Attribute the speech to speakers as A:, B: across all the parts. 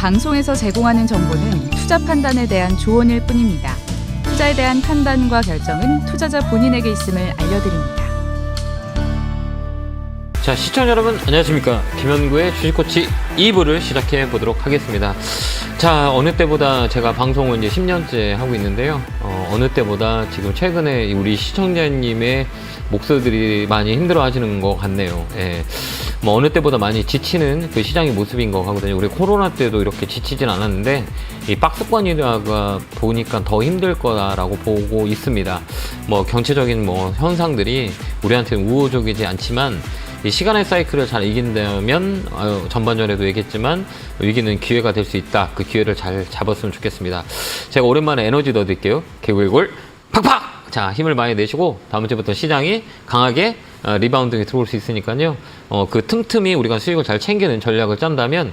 A: 방송에서 제공하는 정보는 투자 판단에 대한 조언일 뿐입니다. 투자에 대한 판단과 결정은 투자자 본인에게 있음을 알려드립니다.
B: 자, 시청자 여러분 안녕하십니까. 김현구의 주식코치 2부를 시작해 보도록 하겠습니다. 자, 어느 때보다 제가 방송을 이제 10년째 하고 있는데요. 어느 때보다 지금 최근에 우리 시청자님의 목소리들이 많이 힘들어 하시는 것 같네요. 예. 뭐 어느 때보다 많이 지치는 그 시장의 모습인 것 같거든요. 우리 코로나 때도 이렇게 지치진 않았는데 이 박스권이라가 보니까 더 힘들 거다라고 보고 있습니다. 뭐 경제적인 뭐 현상들이 우리한테는 우호적이지 않지만 이 시간의 사이클을 잘 이긴다면 전반전에도 얘기했지만 위기는 기회가 될 수 있다. 그 기회를 잘 잡았으면 좋겠습니다. 제가 오랜만에 에너지 넣어드릴게요. 개굴골 팍팍! 자, 힘을 많이 내시고 다음 주부터 시장이 강하게 리바운딩이 들어올 수 있으니까요. 그 틈틈이 우리가 수익을 잘 챙기는 전략을 짠다면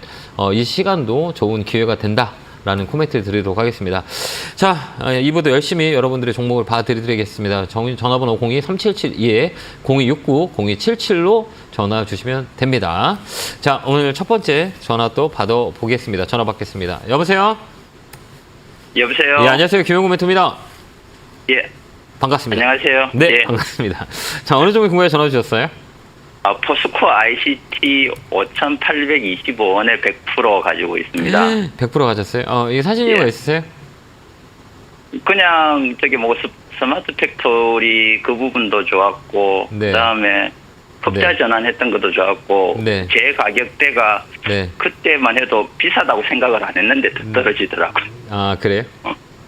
B: 이 시간도 좋은 기회가 된다. 라는 코멘트를 드리도록 하겠습니다. 자, 2부도 열심히 여러분들의 종목을 봐드리겠습니다. 전화번호 02-3772-0269-0277로 전화 주시면 됩니다. 자, 오늘 첫 번째 전화 또 받아보겠습니다. 전화 받겠습니다. 여보세요?
C: 여보세요?
B: 예, 안녕하세요. 김현구 멘토입니다.
C: 예.
B: 반갑습니다.
C: 안녕하세요.
B: 네,
C: 예.
B: 반갑습니다. 자, 어느 종목 궁금해 전화 주셨어요?
C: 포스코 ICT 5,825원에 100% 가지고 있습니다.
B: 100% 가졌어요? 이게 사실 이유가
C: 예.
B: 있으세요?
C: 그냥 저기 뭐 스마트 팩토리 그 부분도 좋았고
B: 네.
C: 그다음에 흑자
B: 네.
C: 전환했던 것도 좋았고
B: 네.
C: 제 가격대가
B: 네.
C: 그때만 해도 비싸다고 생각을 안 했는데 더 떨어지더라고요.
B: 아, 그래요?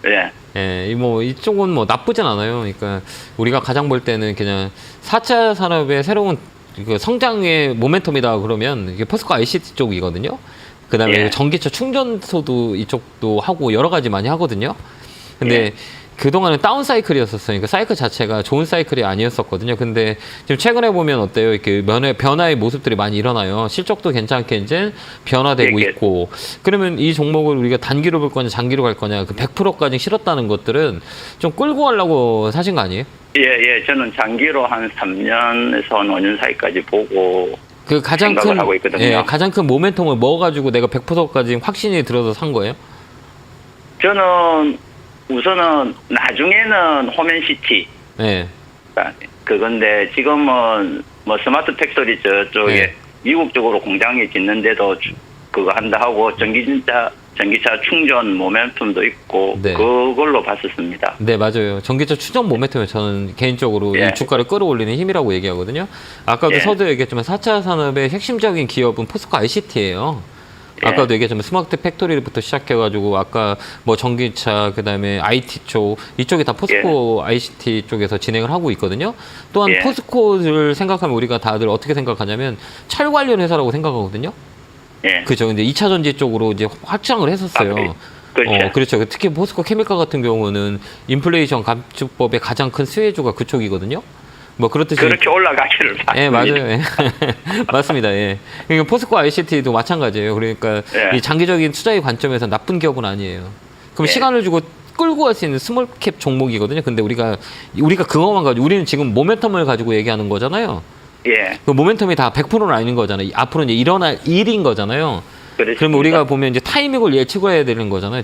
C: 예.
B: 예, 이쪽은 뭐 나쁘진 않아요. 그러니까 우리가 가장 볼 때는 그냥 4차 산업의 새로운 그 성장의 모멘텀이다 그러면 이게 포스코 ICT 쪽이거든요. 그다음에
C: 예.
B: 전기차 충전소도 이쪽도 하고 여러 가지 많이 하거든요. 근데
C: 예.
B: 그동안은 다운 사이클이었었어요. 그러니까 사이클 자체가 좋은 사이클이 아니었었거든요. 근데 지금 최근에 보면 어때요? 이렇게 변화의 모습들이 많이 일어나요. 실적도 괜찮게 이제 변화되고
C: 예.
B: 있고. 그러면 이 종목을 우리가 단기로 볼 거냐, 장기로 갈 거냐, 그 100%까지 실었다는 것들은 좀 끌고 가려고 사신 거 아니에요?
C: 예. 저는 장기로 한 3년에서 한 5년 사이까지 보고
B: 그 가장
C: 생각을
B: 큰,
C: 하고 있거든요.
B: 예, 가장 큰 모멘텀을 먹어가지고 내가 100%까지 확신이 들어서 산 거예요?
C: 저는 우선은 나중에는 홈앤시티
B: 네.
C: 그건데 지금은 뭐 스마트 팩토리 저쪽에
B: 네.
C: 미국 쪽으로 공장이 짓는데도 그거 한다 하고 전기차 충전 모멘텀도 있고
B: 네.
C: 그걸로 봤었습니다.
B: 네, 맞아요. 전기차 추정 모멘텀에 저는 개인적으로
C: 예.
B: 이 주가를 끌어올리는 힘이라고 얘기하거든요. 아까도
C: 예.
B: 서두 얘기했지만 4차 산업의 핵심적인 기업은 포스코 ICT예요.
C: 예.
B: 아까도 얘기했지만 스마트 팩토리부터 시작해가지고 아까 뭐 전기차 그다음에 IT 쪽 이쪽이 다 포스코 ICT 쪽에서 진행을 하고 있거든요. 또한
C: 예.
B: 포스코를 생각하면 우리가 다들 어떻게 생각하냐면 철 관련 회사라고 생각하거든요.
C: 예.
B: 그죠. 근데 2차 전지 쪽으로 이제 확장을 했었어요.
C: 그렇죠.
B: 그렇죠. 특히 포스코 케미칼 같은 경우는 인플레이션 감축법의 가장 큰 수혜주가 그쪽이거든요. 뭐 그렇듯이
C: 그렇게 올라가기를 바랍니다.
B: 예, 맞아요. 예. 맞습니다. 예. 그러니까 포스코 ICT도 마찬가지예요. 그러니까
C: 예.
B: 이 장기적인 투자의 관점에서 나쁜 기업은 아니에요. 그럼
C: 예.
B: 시간을 주고 끌고 갈 수 있는 스몰캡 종목이거든요. 근데 우리가 그것만 가지고 우리는 지금 모멘텀을 가지고 얘기하는 거잖아요.
C: 예.
B: 그 모멘텀이 다 100%는 아닌 거잖아요. 앞으로 이제 일어날 일인 거잖아요.
C: 그렇습니다.
B: 그러면 우리가 보면 이제 타이밍을 예측을 해야 되는 거잖아요.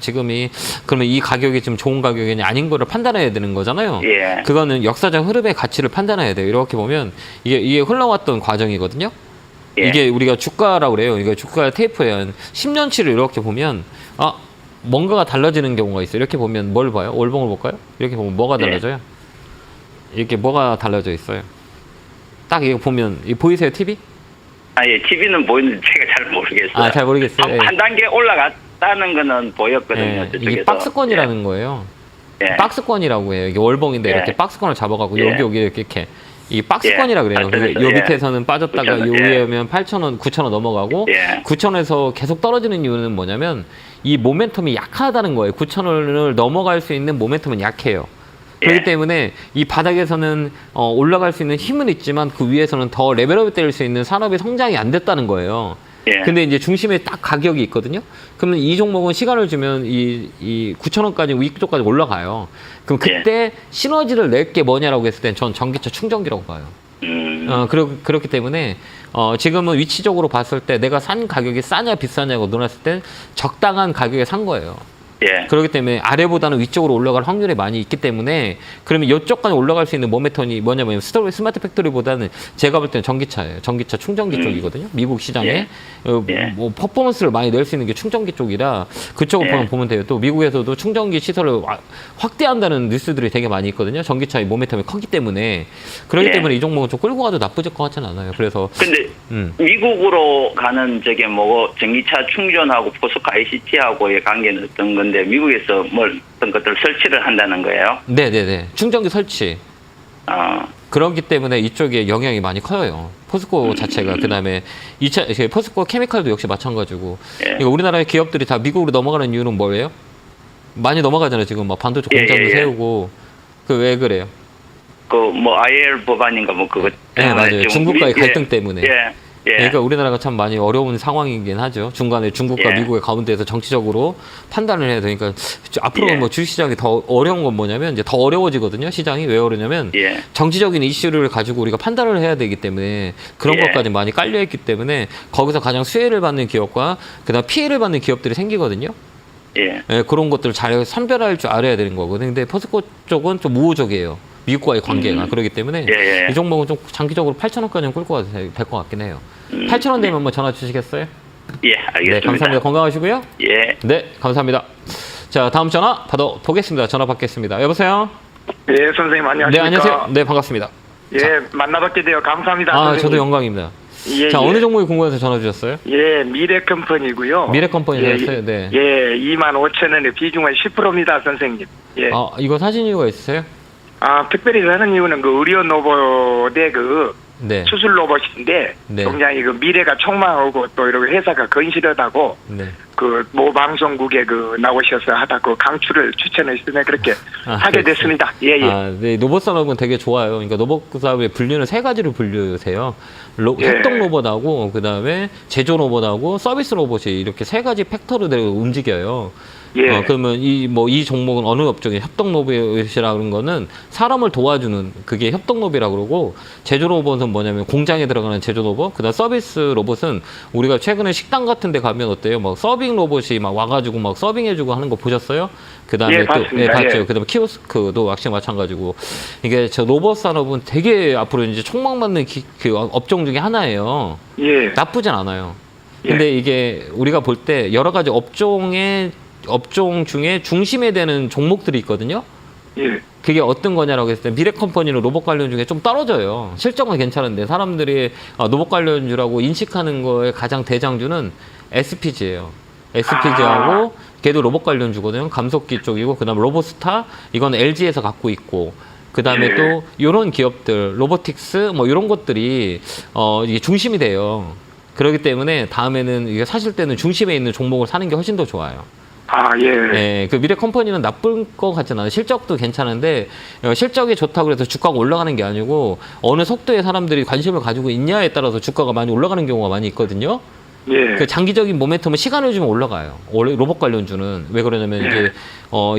B: 그러면 이 가격이 좀 좋은 가격이냐 아닌 거를 판단해야 되는 거잖아요.
C: 예.
B: 그거는 역사적 흐름의 가치를 판단해야 돼요. 이렇게 보면 이게 흘러왔던 과정이거든요.
C: 예.
B: 이게 우리가 주가라고 그래요. 이게 주가 테이프에 한 10년치를 이렇게 보면 뭔가가 달라지는 경우가 있어요. 이렇게 보면 뭘 봐요? 월봉을 볼까요? 이렇게 보면 뭐가 달라져요? 이렇게 뭐가 달라져 있어요? 딱 이거 보면 보이세요? TV?
C: 예. TV는 보이는데 제가 잘 모르겠어요.
B: 잘 모르겠어요.
C: 한 단계 올라갔다는 거는 보였거든요.
B: 이게
C: 저쪽에서.
B: 박스권이라는 거예요.
C: 예.
B: 박스권이라고 해요. 이게 월봉인데
C: 예.
B: 이렇게 박스권을 잡아가고
C: 예.
B: 여기 이렇게 이 박스권이라 그래요.
C: 맞습니다.
B: 요
C: 예.
B: 밑에서는 빠졌다가
C: 9,000원,
B: 요 위에 오면 8,000원, 9,000원 넘어가고
C: 예.
B: 9,000원에서 계속 떨어지는 이유는 뭐냐면 이 모멘텀이 약하다는 거예요. 9,000원을 넘어갈 수 있는 모멘텀은 약해요. 그렇기
C: 예.
B: 때문에 이 바닥에서는 올라갈 수 있는 힘은 있지만 그 위에서는 더 레벨업이 될 수 있는 산업의 성장이 안 됐다는 거예요.
C: 예.
B: 근데 이제 중심에 딱 가격이 있거든요. 그러면 이 종목은 시간을 주면 이 9,000원까지 위쪽까지 올라가요. 그럼 그때 시너지를 낼 게 뭐냐라고 했을 땐 전 전기차 충전기라고 봐요. 그렇기 때문에 지금은 위치적으로 봤을 때 내가 산 가격이 싸냐 비싸냐고 논했을 때 적당한 가격에 산 거예요.
C: 예.
B: 그렇기 때문에 아래보다는 위쪽으로 올라갈 확률이 많이 있기 때문에 그러면 이쪽까지 올라갈 수 있는 모멘텀이 뭐냐면 스마트 팩토리보다는 제가 볼 때는 전기차예요. 전기차 충전기 쪽이거든요. 미국 시장에
C: 예. 예.
B: 뭐 퍼포먼스를 많이 낼 수 있는 게 충전기 쪽이라 그쪽을
C: 예.
B: 보면 돼요. 또 미국에서도 충전기 시설을 확대한다는 뉴스들이 되게 많이 있거든요. 전기차의 모멘텀이 크기 때문에 그렇기
C: 예.
B: 때문에 이 종목은 좀 끌고 가도 나쁘질 것 같지는 않아요. 그래서
C: 근데 미국으로 가는 저게 뭐 전기차 충전하고 포스코 ICT하고의 관계는 어떤 건데 미국에서 어떤 것들 설치를 한다는 거예요?
B: 네네네 충전기 설치 그렇기 때문에 이쪽에 영향이 많이 커요. 포스코 자체가 그다음에 포스코 케미칼도 역시 마찬가지고
C: 예.
B: 이거 우리나라의 기업들이 다 미국으로 넘어가는 이유는 뭐예요? 많이 넘어가잖아요. 지금 막 반도체 공장도
C: 예.
B: 세우고 그 왜 그래요?
C: 그 뭐 IR 법안인가 뭐 그거
B: 네 맞아요. 중국과의 갈등 때문에.
C: 예. 예.
B: 그러니까 우리나라가 참 많이 어려운 상황이긴 하죠. 중간에 중국과
C: 예.
B: 미국의 가운데에서 정치적으로 판단을 해야 되니까 앞으로
C: 예.
B: 뭐 주식시장이 더 어려운 건 뭐냐면 이제 더 어려워지거든요. 시장이 왜 어려냐면
C: 예.
B: 정치적인 이슈를 가지고 우리가 판단을 해야 되기 때문에 그런
C: 예.
B: 것까지 많이 깔려 있기 때문에 거기서 가장 수혜를 받는 기업과 그다음 피해를 받는 기업들이 생기거든요.
C: 예.
B: 예, 그런 것들을 잘 선별할 줄 알아야 되는 거거든요. 근데 포스코 쪽은 좀 우호적이에요. 미국과의 관계가 그렇기 때문에
C: 예.
B: 이 종목은 좀 장기적으로 8,000원까지는 끌고 가도 될 것 같긴 해요. 8,000원 되면 한번 전화 주시겠어요?
C: 예, 알겠습니다.
B: 네, 감사합니다. 건강하시고요.
C: 예.
B: 네, 감사합니다. 자, 다음 전화 받아보겠습니다. 전화 받겠습니다. 여보세요?
D: 예, 선생님 안녕하십니까?
B: 네, 안녕하세요. 네, 반갑습니다.
D: 예, 만나뵙게 되어 감사합니다.
B: 아,
D: 선생님.
B: 저도 영광입니다.
D: 예,
B: 자,
D: 예.
B: 어느 종목이 궁금해서 전화 주셨어요?
D: 예, 미래컴퍼니고요.
B: 미래컴퍼니
D: 예,
B: 샀어요? 네.
D: 예, 25,000원의 비중은 10%입니다, 선생님. 예.
B: 아, 이거 사신 이유가 있으세요?
D: 특별히 사는 이유는 그 의료 로봇의 그
B: 네.
D: 수술 로봇인데
B: 네.
D: 굉장히 그 미래가 촉망하고 또 이렇게 회사가 건실하다고
B: 네.
D: 그 모 방송국에 그 나오셔서 하다 그 강추를 추천했으면 그렇게 하게
B: 그랬어요?
D: 됐습니다. 예, 예.
B: 아, 네, 로봇 산업은 되게 좋아요. 그러니까 로봇 산업의 분류는 세 가지로 분류세요.
D: 예.
B: 협동 로봇하고 그다음에 제조 로봇하고 서비스 로봇이 이렇게 세 가지 팩터로 움직여요.
D: 예.
B: 그러면 이 종목은 어느 업종에 협동 로봇이라는 거는 사람을 도와주는 그게 협동 로봇이라고 그러고 제조 로봇은 뭐냐면 공장에 들어가는 제조 로봇, 그다음 서비스 로봇은 우리가 최근에 식당 같은 데 가면 어때요? 막 서빙 로봇이 막 와가지고 막 서빙해주고 하는 거 보셨어요? 그다음에
D: 예,
B: 또
D: 봤습니다.
B: 봤죠.
D: 예.
B: 그다음에 키오스크도 역시 마찬가지고 이게 저 로봇 산업은 되게 앞으로 이제 촉망받는 그 업종 중에 하나예요.
D: 예.
B: 나쁘진 않아요.
D: 예.
B: 근데 이게 우리가 볼 때 여러 가지 업종 중에 중심에 되는 종목들이 있거든요.
D: 예.
B: 그게 어떤 거냐라고 했을 때 미래컴퍼니는 로봇 관련 중에 좀 떨어져요. 실적은 괜찮은데 사람들이 로봇 관련주라고 인식하는 거에 가장 대장주는 SPG예요. SPG하고 걔도 로봇 관련주거든요. 감속기 쪽이고 그다음 로보스타 이건 LG에서 갖고 있고 그다음에
D: 예.
B: 또 이런 기업들 로보틱스 뭐 이런 것들이 이게 중심이 돼요. 그렇기 때문에 다음에는 이게 사실 때는 중심에 있는 종목을 사는 게 훨씬 더 좋아요.
D: 예.
B: 네, 그 미래 컴퍼니는 나쁜 것 같진 않아요. 실적도 괜찮은데 실적이 좋다고 해서 주가가 올라가는 게 아니고 어느 속도의 사람들이 관심을 가지고 있냐에 따라서 주가가 많이 올라가는 경우가 많이 있거든요.
D: 예.
B: 그 장기적인 모멘텀은 시간을 주면 올라가요. 원래 로봇 관련주는 왜 그러냐면 이제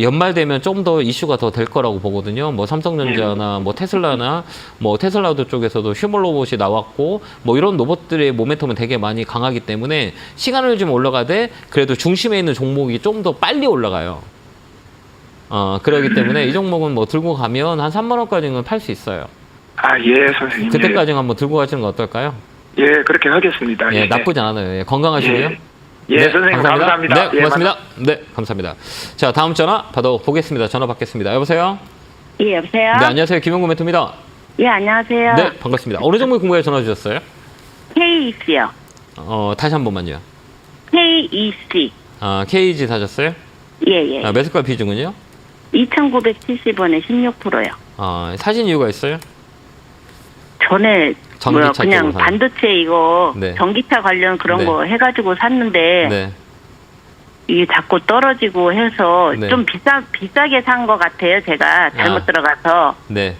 B: 연말 되면 좀 더 이슈가 더 될 거라고 보거든요. 뭐 삼성전자나 뭐 테슬라나 뭐 테슬라도 쪽에서도 휴먼 로봇이 나왔고 뭐 이런 로봇들의 모멘텀은 되게 많이 강하기 때문에 시간을 주면 올라가되 그래도 중심에 있는 종목이 좀 더 빨리 올라가요. 그러기 때문에 이 종목은 뭐 들고 가면 한 3만 원까지는 팔 수 있어요.
D: 예, 선생님.
B: 그때까지는 한번 들고 가시는 거 어떨까요?
D: 예, 그렇게 하겠습니다.
B: 예, 나쁘지 않아요. 예, 건강하시고요.
D: 예, 선생님 감사합니다.
B: 네, 고맙습니다. 네, 감사합니다. 자, 다음 전화 받아보겠습니다. 전화 받겠습니다. 여보세요?
E: 예, 여보세요?
B: 네, 안녕하세요. 김용구 멘토입니다.
E: 예, 안녕하세요.
B: 네, 반갑습니다. 어느 종목 궁금해 전화 주셨어요?
E: KEC요.
B: 다시 한 번만요.
E: KEC.
B: KG 사셨어요?
E: 예, 예.
B: 매수가 비중은요?
E: 2,970원에 16%요.
B: 사신 이유가 있어요?
E: 전에
B: 전기차
E: 그냥
B: 쪽으로 사는.
E: 반도체 이거
B: 네.
E: 전기차 관련 그런
B: 네.
E: 거 해가지고 샀는데
B: 네.
E: 이게 자꾸 떨어지고 해서
B: 네.
E: 좀 비싸게 산 것 같아요. 제가 잘못 들어가서.
B: 네.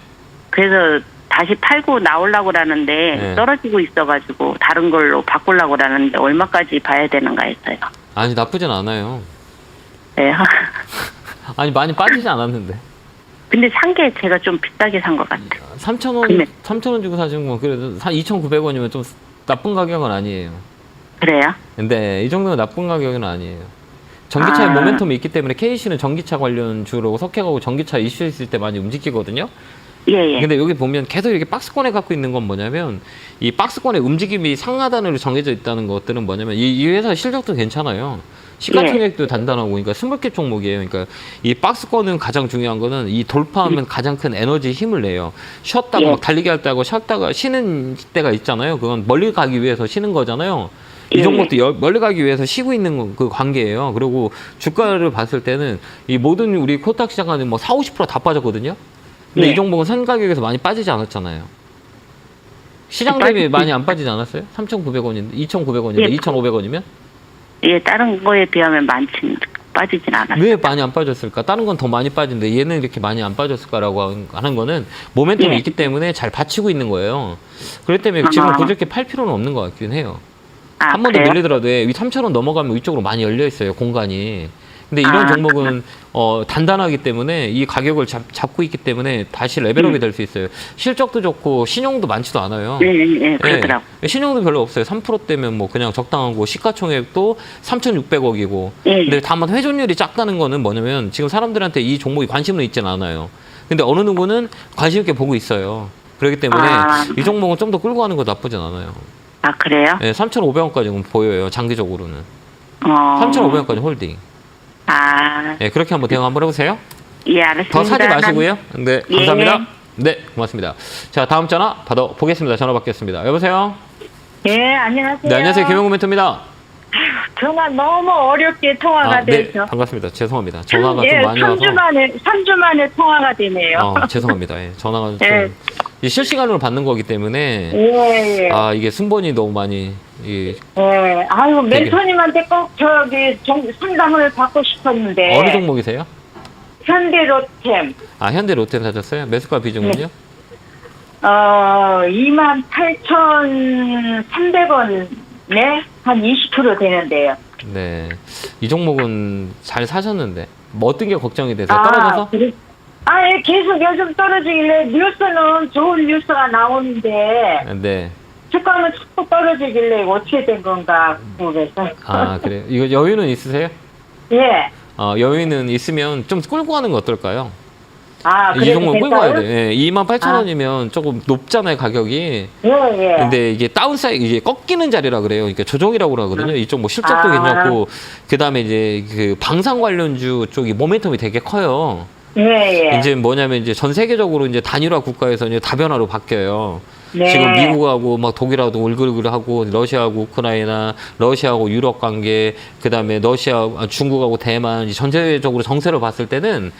E: 그래서 다시 팔고 나오려고 그러는데
B: 네.
E: 떨어지고 있어가지고 다른 걸로 바꾸려고 그러는데 얼마까지 봐야 되는가 했어요.
B: 아니, 나쁘진 않아요.
E: 네.
B: 아니, 많이 빠지지 않았는데.
E: 근데 산 게 제가 좀 비싸게 산 것 같아요.
B: 3,000원,
E: 근데-
B: 3,000원 주고 사신 건 그래도 2,900원이면 좀 나쁜 가격은 아니에요.
E: 그래요?
B: 근데 이 정도는 나쁜 가격은 아니에요. 전기차에
E: 아.
B: 모멘텀이 있기 때문에 KC는 전기차 관련 주로 석회하고 전기차 이슈 있을 때 많이 움직이거든요.
E: 예, 예.
B: 근데 여기 보면 계속 이렇게 박스권에 갖고 있는 건 뭐냐면 이 박스권의 움직임이 상하단으로 정해져 있다는 것들은 뭐냐면 이 회사 실적도 괜찮아요. 시가총액도 단단하고 그러니까 스몰캡 종목이에요. 그러니까 이 박스권은 가장 중요한 거는 이 돌파하면 가장 큰 에너지 힘을 내요. 쉬었다가
E: 예.
B: 막 달리기 할 때하고 쉬었다가 쉬는 때가 있잖아요. 그건 멀리 가기 위해서 쉬는 거잖아요. 이
E: 예.
B: 종목도 멀리 가기 위해서 쉬고 있는 그 관계예요. 그리고 주가를 봤을 때는 이 모든 우리 코스닥 시장은 뭐 40~50%다 빠졌거든요. 근데
E: 예.
B: 이 종목은 선 가격에서 많이 빠지지 않았잖아요. 시장 대비 많이 안 빠지지 않았어요? 3,900원인데, 2,900원인데,
E: 예.
B: 2,500원이면?
E: 예, 다른 거에 비하면 빠지진 않았어요.
B: 왜 많이 안 빠졌을까? 다른 건 더 많이 빠진데 얘는 이렇게 많이 안 빠졌을까라고 하는 거는 모멘텀이
E: 예.
B: 있기 때문에 잘 받치고 있는 거예요. 그렇기 때문에 지금
E: 아.
B: 그렇게 팔 필요는 없는 것 같긴 해요.
E: 아,
B: 한 번 더
E: 그래요?
B: 밀리더라도 이 3,000원 넘어가면 위쪽으로 많이 열려 있어요, 공간이. 근데 이런
E: 아.
B: 종목은 단단하기 때문에 이 가격을 잡고 있기 때문에 다시 레벨업이 될 수 있어요. 실적도 좋고 신용도 많지도 않아요.
E: 예, 예, 그러더라고.
B: 예, 신용도 별로 없어요. 3%대면 뭐 그냥 적당하고 시가총액도 3,600억이고.
E: 예.
B: 근데 다만 회전율이 작다는 거는 뭐냐면 지금 사람들한테 이 종목이 관심은 있진 않아요. 근데 어느 누구는 관심 있게 보고 있어요. 그렇기 때문에
E: 아.
B: 이 종목은 좀 더 끌고 가는 거 나쁘진 않아요.
E: 아, 그래요?
B: 예, 3,500원까지는 보여요. 장기적으로는. 3,500원까지 홀딩.
E: 아,
B: 예, 그렇게 한번 대응 한번 해보세요.
E: 예, 알았습니다.
B: 더 사지 마시고요. 네,
E: 예.
B: 감사합니다. 네, 고맙습니다. 자, 다음 전화 받아보겠습니다. 전화 받겠습니다. 여보세요?
F: 예, 안녕하세요.
B: 네, 안녕하세요. 김영구 멘토입니다.
F: 전화 너무 어렵게 통화가
B: 네,
F: 돼서.
B: 반갑습니다. 죄송합니다. 전화가
F: 예,
B: 좀 많이 와서.
F: 3주 만에 통화가 되네요.
B: 죄송합니다. 예, 전화가 좀
F: 예.
B: 이 실시간으로 받는 거기 때문에
F: 예, 예.
B: 아, 이게 순번이 너무 많이
F: 예. 아유, 멘토님한테 꼭 상담을 받고 싶었는데.
B: 어느 종목이세요?
F: 현대로템,
B: 아, 현대 롯데 사셨어요? 매수가 비중은요?
F: 28,300원에 한 20% 되는데요.
B: 네. 이 종목은 잘 사셨는데 뭐 어떤 게 걱정이 되세요? 떨어져서?
F: 예, 계속 요즘 떨어지길래 뉴스는 좋은 뉴스가 나오는데
B: 네.
F: 주가는 자꾸 떨어지길래 어떻게 된 건가 궁금해서.
B: 아, 그래요? 이거 여유는 있으세요?
F: 예.
B: 여유는 있으면 좀 끌고 가는 거 어떨까요?
F: 아,
B: 이
F: 그래도
B: 종목 끌고 가야
F: 될까요?
B: 돼. 예, 28,000원이면 조금 높잖아요, 가격이.
F: 예, 예.
B: 근데 이게 다운사이드, 이게 꺾이는 자리라 그래요. 그러니까 조정이라고 그러거든요. 이쪽 뭐 실적도
F: 아.
B: 괜찮고, 그 다음에 이제 그 방산 관련주 쪽이 모멘텀이 되게 커요.
F: 예, 예.
B: 이제 뭐냐면 이제 전 세계적으로 이제 단일화 국가에서 이제 다변화로 바뀌어요.
F: 네.
B: 지금 미국하고 막 독일하고 울글울글하고 러시아하고 우크라이나, 러시아하고 유럽 관계, 그 다음에 중국하고 대만, 전체적으로 정세를 봤을 때는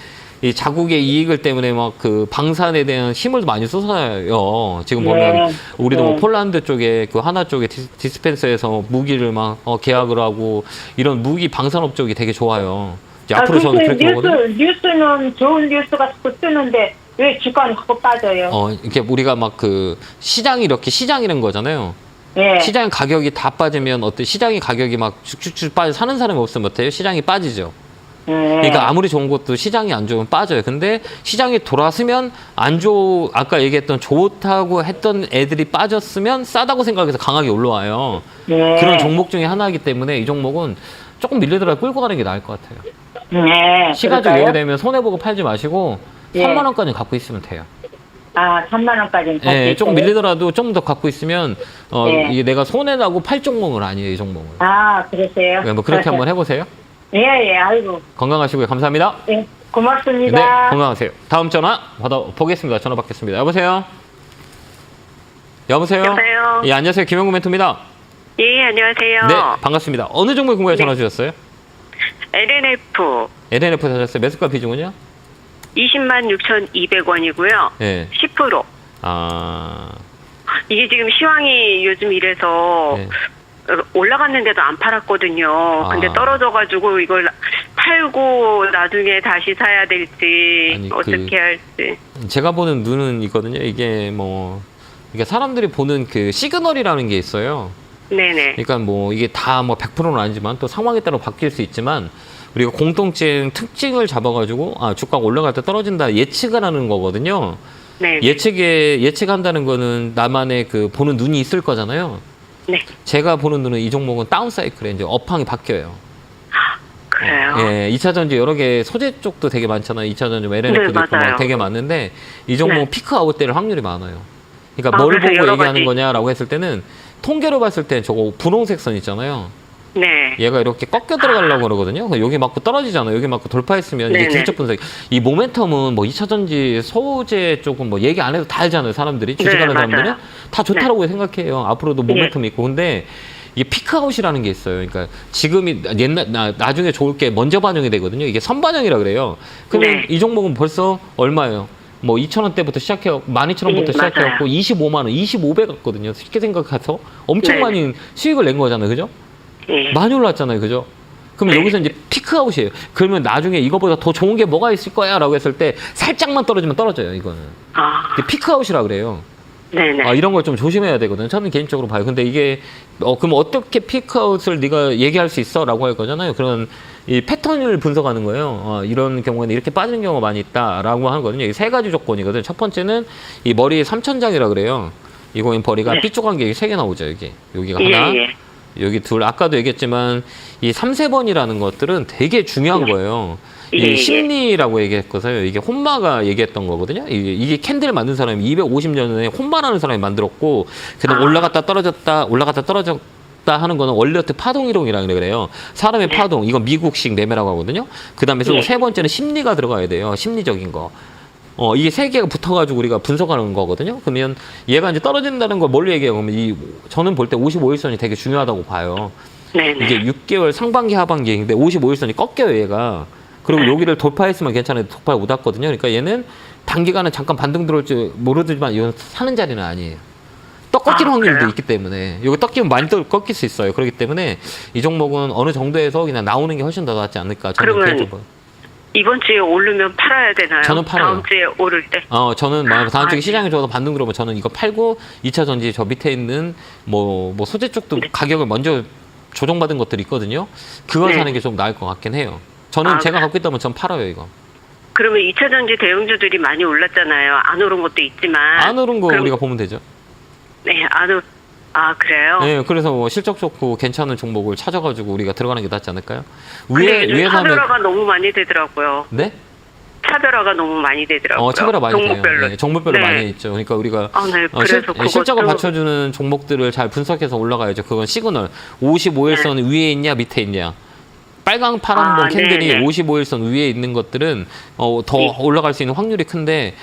B: 이 자국의 이익을 때문에 막 그 방산에 대한 힘을 많이 쏟아요. 지금 보면
F: 네.
B: 우리도 뭐
F: 네.
B: 폴란드 쪽에 그 하나 쪽에 디스펜서에서 무기를 막 계약을 하고 이런 무기 방산업 쪽이 되게 좋아요. 이제 앞으로 저는
F: 근데
B: 그렇게 보거든요.
F: 뉴스는 좋은 뉴스가 자꾸 뜨는데 왜 주가는 자꾸 빠져요?
B: 이렇게 우리가 막 그 시장이 이렇게 시장이라는 거잖아요.
F: 예.
B: 시장 가격이 다 빠지면 시장이 가격이 막 쭉쭉쭉 빠져 사는 사람이 없으면 어때요? 시장이 빠지죠.
F: 예.
B: 그러니까 아무리 좋은 것도 시장이 안 좋으면 빠져요. 근데 시장이 돌았으면 아까 얘기했던 좋다고 했던 애들이 빠졌으면 싸다고 생각해서 강하게 올라와요.
F: 예.
B: 그런 종목 중에 하나이기 때문에 이 종목은 조금 밀리더라도 끌고 가는 게 나을 것 같아요.
F: 네.
B: 시가적
F: 그럴까요?
B: 여유되면 손해보고 팔지 마시고
F: 예.
B: 3만 원까지 갖고 있으면 돼요.
F: 아, 3만 원까지는
B: 예, 조금 밀리더라도 좀 더 갖고 있으면
F: 예.
B: 이게 내가 손해나고 팔 종목은 아니에요, 이 종목은.
F: 아, 그러세요?
B: 네, 뭐 그렇게 한번 해보세요.
F: 예, 예. 아이고.
B: 건강하시고요. 감사합니다.
F: 예.
B: 네,
F: 고맙습니다.
B: 건강하세요. 다음 전화 받아보겠습니다. 전화 받겠습니다. 여보세요? 여보세요?
G: 여보세요?
B: 예, 안녕하세요. 김영구 멘토입니다.
G: 예, 안녕하세요.
B: 네, 반갑습니다. 어느 종목에 궁금해 전화 주셨어요?
G: LNF
B: LNF 사셨어요. 매수가 비중은요?
G: 206,200원이고요.
B: 예.
G: 10%.
B: 아,
G: 이게 지금 시황이 요즘 이래서
B: 네.
G: 올라갔는데도 안 팔았거든요. 근데
B: 아.
G: 떨어져가지고 이걸 팔고 나중에 다시 사야 될지
B: 아니,
G: 어떻게 할지.
B: 제가 보는 눈은 있거든요. 이게 이게 사람들이 보는 그 시그널이라는 게 있어요.
G: 네네.
B: 그러니까 이게 다 100%는 아니지만 또 상황에 따라 바뀔 수 있지만 우리가 공통점 특징을 잡아가지고 주가가 올라갈 때 떨어진다 예측을 하는 거거든요.
G: 네.
B: 예측한다는 거는 나만의 그 보는 눈이 있을 거잖아요.
G: 네.
B: 제가 보는 눈은 이 종목은 다운 사이클에 이제 업황이 바뀌어요.
G: 그래요?
B: 예, 2차 전지 여러 개 소재 쪽도 되게 많잖아요. 2차 전지 뭐 LNF도
G: 네,
B: 있고
G: 맞아요.
B: 막 되게 많은데 이 종목은
G: 네.
B: 피크 아웃 될 확률이 많아요. 그러니까
G: 아,
B: 뭘
G: 그래서
B: 보고
G: 여러
B: 얘기하는
G: 가지.
B: 거냐라고 했을 때는 통계로 봤을 때 저거 분홍색 선 있잖아요.
G: 네.
B: 얘가 이렇게 꺾여 들어가려고 그러거든요. 여기 맞고 떨어지잖아요. 여기 맞고 돌파했으면 이제
G: 네네.
B: 기술적 분석. 이 모멘텀은 뭐 2차 전지 소재 쪽은 뭐 얘기 안 해도 다 알잖아요. 사람들이 주식하는
G: 맞아요.
B: 사람들은 다 좋다라고 생각해요. 앞으로도 모멘텀이 있고. 근데 이게 피크아웃이라는 게 있어요. 그러니까 지금이 나중에 좋을 게 먼저 반영이 되거든요. 이게 선반영이라 그래요. 그러면
G: 네.
B: 이 종목은 벌써 얼마예요? 뭐 2,000원대부터 시작해요. 12,000원부터 시작해갖고 25만 원, 25배 갔거든요. 쉽게 생각해서 엄청
G: 네.
B: 많이 수익을 낸 거잖아요. 그죠?
G: 예.
B: 많이 올랐잖아요. 그죠? 그러면
G: 네.
B: 여기서 이제 피크아웃이에요. 그러면 나중에 이거보다 더 좋은 게 뭐가 있을 거야? 라고 했을 때 살짝만 떨어지면 떨어져요. 이거는.
G: 아,
B: 이게 피크아웃이라 그래요.
G: 네네.
B: 아, 이런 걸 좀 조심해야 되거든요. 저는 개인적으로 봐요. 근데 이게 그럼 어떻게 피크아웃을 네가 얘기할 수 있어? 라고 할 거잖아요. 그런 이 패턴을 분석하는 거예요. 이런 경우에는 이렇게 빠지는 경우가 많이 있다라고 하거든요. 이 세 가지 조건이거든요. 첫 번째는 이 머리에 3천장이라 그래요. 이거 벌이가
G: 네.
B: 삐쪽한 게 3개 나오죠. 여기가
G: 예,
B: 하나.
G: 예.
B: 여기 둘, 아까도 얘기했지만 이 3, 4번이라는 것들은 되게 중요한 거예요.
G: 예,
B: 이
G: 예.
B: 심리라고 얘기했거든요. 이게 혼마가 얘기했던 거거든요. 이게 캔들 만든 사람이 250년 전에 혼마라는 사람이 만들었고, 그다음 올라갔다 떨어졌다 하는 거는 월리어트 파동이동이라고 그래요. 사람의 파동, 이건 미국식 매매라고 하거든요. 그다음에
G: 네.
B: 세 번째는 심리가 들어가야 돼요. 심리적인 거. 이게 세 개가 붙어가지고 우리가 분석하는 거거든요. 그러면 얘가 이제 떨어진다는 걸 뭘로 얘기해요? 그러면 저는 볼 때 55일선이 되게 중요하다고 봐요.
G: 네네.
B: 이게 6개월 상반기 하반기인데 55일선이 꺾여요, 얘가. 그리고 여기를 돌파했으면 괜찮은데 돌파 못 왔거든요. 그러니까 얘는 단기간에 잠깐 반등 들어올지 모르지만 이건 사는 자리는 아니에요. 또 꺾이는 확률도
G: 그래요?
B: 있기 때문에 여기 꺾이면 많이 또 꺾일 수 있어요. 그렇기 때문에 이 종목은 어느 정도에서 그냥 나오는 게 훨씬 더 낫지 않을까. 저는
G: 그러면
B: 개인적으로.
G: 이번 주에 오르면 팔아야 되나요?
B: 저는 팔아요.
G: 다음 주에 오를 때.
B: 저는 만약 다음 주에
G: 네.
B: 시장이 좋아서 반등 들어오면 저는 이거 팔고 2차 전지 저 밑에 있는 뭐 소재 쪽도 가격을 먼저 조정받은 것들이 있거든요. 그걸
G: 네.
B: 사는 게 좀 나을 것 같긴 해요. 저는 제가 갖고 있다면 전 팔아요, 이거.
G: 그러면 2차 전지 대형주들이 많이 올랐잖아요. 안 오른 것도 있지만.
B: 안 오른 거
G: 그럼-
B: 우리가 보면 되죠.
G: 네, 그래요?
B: 네, 그래서 뭐 실적 좋고 괜찮은 종목을 찾아가지고 우리가 들어가는 게 낫지 않을까요?
G: 근데 요즘
B: 위에서 하면
G: 차별화가 너무 많이 되더라고요.
B: 네?
G: 차별화가 너무 많이 되더라고요.
B: 차별화 많이
G: 종목별로.
B: 돼요. 네, 종목별로
G: 네.
B: 많이 있죠. 그러니까 우리가
G: 네, 그래서 그것도-
B: 실적을 받쳐주는 종목들을 잘 분석해서 올라가야죠. 그건 시그널. 55일선 위에 있냐 밑에 있냐. 빨강 파란봉 캔들이
G: 네네.
B: 55일선 위에 있는 것들은 더 올라갈 수 있는 확률이 큰데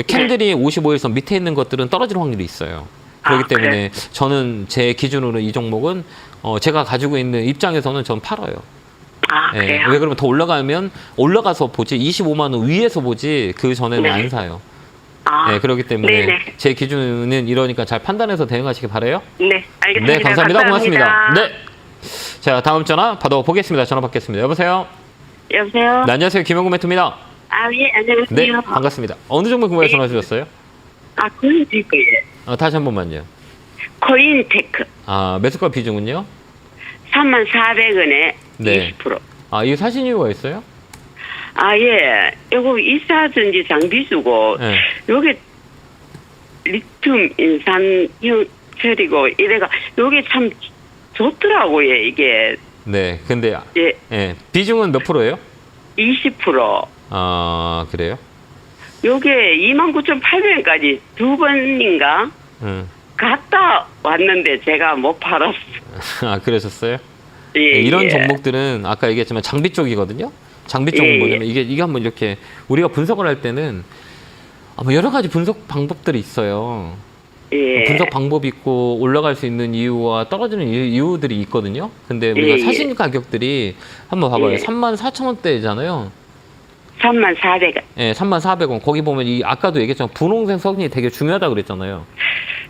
B: 캔들이 55일선 밑에 있는 것들은 떨어질 확률이 있어요. 그렇기 때문에 저는 제 기준으로 이 종목은 제가 가지고 있는 입장에서는 전 팔아요. 예,
G: 그래요?
B: 왜 그러면 더 올라가서 보지 25만 원 위에서 보지 그 전에는
G: 네.
B: 안 사요.
G: 아,
B: 네, 그렇기 때문에
G: 네네.
B: 제 기준은 이러니까 잘 판단해서 대응하시기 바라요.
G: 네, 알겠습니다.
B: 네, 감사합니다. 고맙습니다. 네. 자, 다음 전화 받아보겠습니다. 전화 받겠습니다. 여보세요?
E: 여보세요?
B: 네, 안녕하세요. 김영구 매투입니다.
E: 예, 안녕하세요.
B: 네, 반갑습니다. 어느 종목 궁금해 전화 주셨어요?
E: 코인테크예요.
B: 다시 한 번만요.
E: 코인테크.
B: 매수가 비중은요?
E: 34,400원에
B: 네.
E: 20%.
B: 이거 사신 이유가 있어요?
E: 예. 요거 이사전지 장비수고,
B: 네.
E: 요게 리튬 인산 효철이고, 이래가, 요게 참 좋더라고요, 이게.
B: 네, 근데
E: 예,
B: 비중은 몇 프로예요?
E: 20%.
B: 그래요?
E: 요게 29,800원까지 두 번인가? 갔다 왔는데 제가 못 팔았어.
B: 그러셨어요?
E: 예,
B: 네, 이런
E: 예.
B: 종목들은 아까 얘기했지만 장비 쪽이거든요. 장비 쪽은
E: 예,
B: 뭐냐면 이게 한번 이렇게 우리가 분석을 할 때는 여러 가지 분석 방법들이 있어요.
E: 예.
B: 분석 방법이 있고 올라갈 수 있는 이유와 떨어지는 이유들이 있거든요. 근데 우리가
E: 예,
B: 사신 가격들이 한번 봐봐요.
E: 예.
B: 34,000원대잖아요.
E: 34,400원.
B: 예, 34,400원. 거기 보면 아까도 얘기했지만 분홍색 선이 되게 중요하다고 그랬잖아요.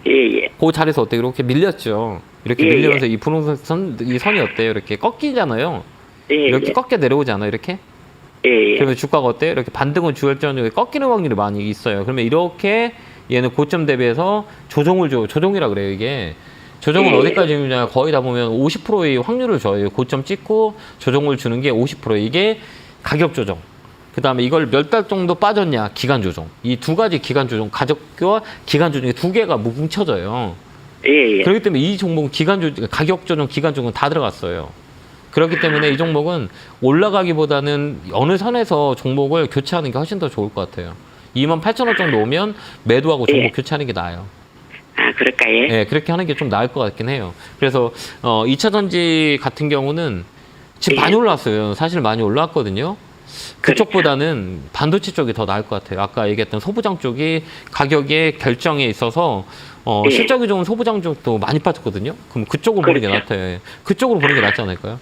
E: 예.
B: 그 자리에서 어때요? 이렇게 밀렸죠. 이렇게
E: 예,
B: 밀리면서 이 분홍색 이 선이 어때요? 이렇게 꺾이잖아요.
E: 예.
B: 이렇게 꺾여 내려오지 않아요? 이렇게?
E: 예.
B: 그러면 주가가 어때요? 이렇게 반등은 주얼전에 꺾이는 확률이 많이 있어요. 그러면 이렇게 얘는 고점 대비해서 조정이라 그래요, 이게. 조정은 어디까지 주냐? 거의 다 보면 50%의 확률을 줘요. 고점 찍고 조정을 주는 게 50%. 이게 가격 조정. 그 다음에 이걸 몇 달 정도 빠졌냐? 기간 조정. 이 두 가지 기간 조정, 가격과 기간 조정이 두 개가 뭉쳐져요.
G: 예, 예.
B: 그렇기 때문에 이 종목은 가격 조정, 기간 조정 다 들어갔어요. 그렇기 때문에 이 종목은 올라가기보다는 어느 선에서 종목을 교체하는 게 훨씬 더 좋을 것 같아요. 28,000원 정도 오면 매도하고 종목
G: 예.
B: 교체하는 게 나아요.
G: 아, 그럴까, 예?
B: 네, 그렇게 하는 게 좀 나을 것 같긴 해요. 그래서 2차 전지 같은 경우는 지금
G: 예.
B: 많이 올라왔어요. 사실 많이 올라왔거든요. 그쪽보다는 반도체 쪽이 더 나을 것 같아요. 아까 얘기했던 소부장 쪽이 가격의 결정에 있어서
G: 예.
B: 실적이 좋은 소부장 쪽도 많이 빠졌거든요. 그럼 그쪽으로 보는 게
G: 그렇죠.
B: 낫아요. 그쪽으로 보는 게 낫지 않을까요?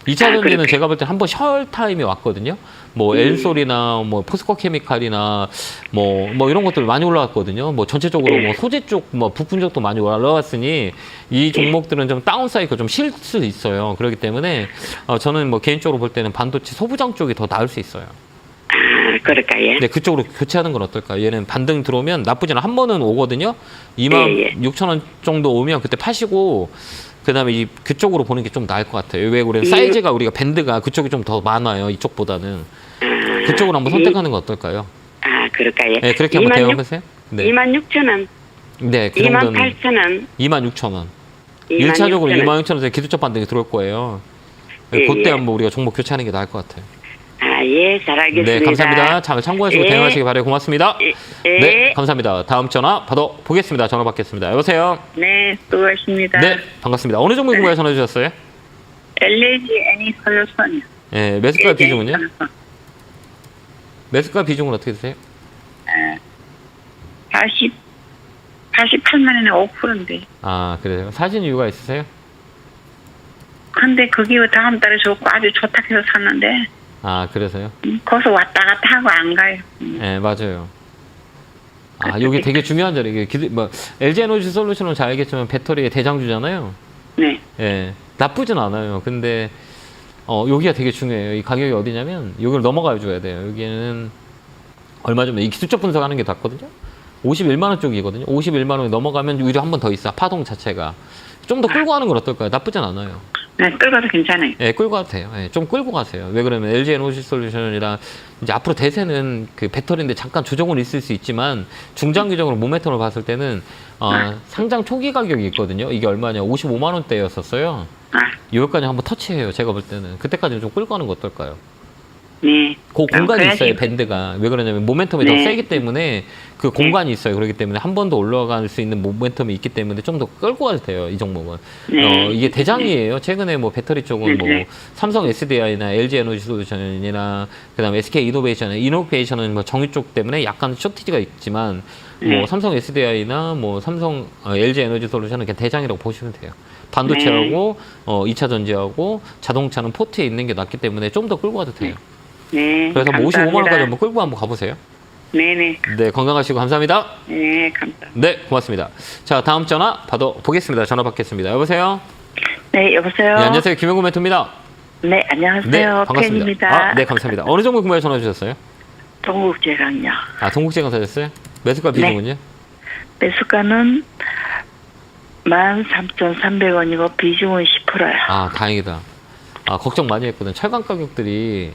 B: 2차 전지는
G: 그렇게.
B: 제가 볼 때 한번 셜 타임이 왔거든요. 뭐 엔솔이나 뭐 포스코 케미칼이나 뭐 이런 것들 많이 올라왔거든요. 뭐 전체적으로 뭐 소재 쪽, 뭐 부품 쪽도 많이 올라왔으니 이 종목들은 좀 다운 사이클 좀 쉴 수 있어요. 그렇기 때문에 저는 뭐 개인적으로 볼 때는 반도체 소부장 쪽이 더 나을 수 있어요.
G: 아, 그럴까, 예?
B: 네, 그쪽으로 교체하는 건 어떨까요? 얘는 반등 들어오면 나쁘지 않아. 한 번은 오거든요.
G: 예, 예.
B: 26,000원 정도 오면 그때 파시고 그다음에 그쪽으로 보는 게 좀 나을 것 같아요. 왜 그러면
G: 예.
B: 사이즈가 우리가 밴드가 그쪽이 좀 더 많아요. 이쪽보다는. 그쪽으로 한번 선택하는 건 어떨까요?
G: 아, 그럴까, 예?
B: 네, 그렇게 한번 대응해보세요. 네.
G: 26,000원,
B: 네, 그 정도는
G: 28,000원,
B: 26,000원.
G: 26,000원.
B: 1차적으로 26,000원에 기술적 반등이 들어올 거예요.
G: 예,
B: 그때
G: 예.
B: 한번 우리가 종목 교체하는 게 나을 것 같아요.
G: 아, 예, 잘 알겠습니다.
B: 네, 감사합니다. 잘 참고하시고
G: 예.
B: 대응하시기 바라요. 고맙습니다.
G: 예.
B: 네, 감사합니다. 다음 전화 받아보겠습니다. 전화 받겠습니다. 여보세요?
G: 네, 수고하십니다.
B: 네, 반갑습니다. 어느 종목 궁금해 전화 주셨어요?
G: LG 애니솔루션이요.
B: 네, 매수가 비중은요? 매수가 비중은 어떻게 되세요?
G: 88만 원에 5%인데.
B: 아, 그래요? 사신 이유가 있으세요?
G: 근데 그게 다음 달에 좋고 아주 좋다 해서 샀는데
B: 아, 그래서요?
G: 거기서 왔다 갔다 하고 안 가요.
B: 네, 맞아요. 아, 여기 되게 중요한 자리. 이게 LG 에너지 솔루션은 잘 알겠지만 배터리의 대장주잖아요.
G: 네.
B: 예, 나쁘진 않아요. 근데 여기가 되게 중요해요. 이 가격이 어디냐면 여기를 넘어가 줘야 돼요. 여기는 얼마 전에 이 기술적 분석하는 게 닿거든요. 51만 원 쪽이거든요. 51만 원이 넘어가면 오히려 한 번 더 있어. 파동 자체가 좀 더 끌고 가는 건 어떨까요? 나쁘진 않아요.
G: 네, 끌어도 괜찮아요.
B: 예, 끌고 가도 돼요. 예, 좀 끌고 가세요. 왜 그러면 LG 에너지 솔루션이랑 이제 앞으로 대세는 그 배터리인데 잠깐 조정은 있을 수 있지만 중장기적으로 모멘텀을 봤을 때는 상장 초기 가격이 있거든요. 이게 얼마냐? 55만 원대였었어요.
G: 아,
B: 여기까지 한번 터치해요. 제가 볼 때는 그때까지는 좀 끌고 가는 거 어떨까요?
G: 네.
B: 그 공간이
G: 그래야지.
B: 있어요. 밴드가 왜 그러냐면 모멘텀이 더
G: 네.
B: 세기 때문에 그 공간이 있어요. 그렇기 때문에 한 번 더 올라갈 수 있는 모멘텀이 있기 때문에 좀 더 끌고 가도 돼요. 이 종목은
G: 네.
B: 이게 대장이에요. 최근에 뭐 배터리 쪽은 뭐
G: 네.
B: 삼성 SDI나 LG 에너지 솔루션이나 그다음에 SK 이노베이션은 뭐 정유 쪽 때문에 약간 쇼티지가 있지만 뭐
G: 네.
B: 삼성 SDI나 뭐 삼성 LG 에너지 솔루션은 그냥 대장이라고 보시면 돼요. 반도체하고 2차 전지하고 자동차는 포트에 있는 게 낫기 때문에 좀 더 끌고 가도 돼요.
G: 네.
B: 그래서 뭐 55만 원까지
G: 감사합니다.
B: 한번 끌고 한번 가보세요.
G: 네네.
B: 네, 건강하시고 감사합니다.
G: 네, 감사합니다.
B: 네, 고맙습니다. 자, 다음 전화 받아보겠습니다. 전화 받겠습니다. 여보세요?
G: 네, 여보세요?
B: 네, 안녕하세요. 김영구 멘토입니다.
G: 네, 안녕하세요.
B: 네, 반갑습니다.
G: 팬입니다.
B: 네, 감사합니다. 어느 종목 궁금해 전화 주셨어요?
G: 동국제강요.
B: 아, 동국제강 사셨어요? 매수가
G: 네.
B: 비중은요?
G: 매수가는 13,300원이고 비중은 10%야.
B: 아, 다행이다. 아, 걱정 많이 했거든. 철강 가격들이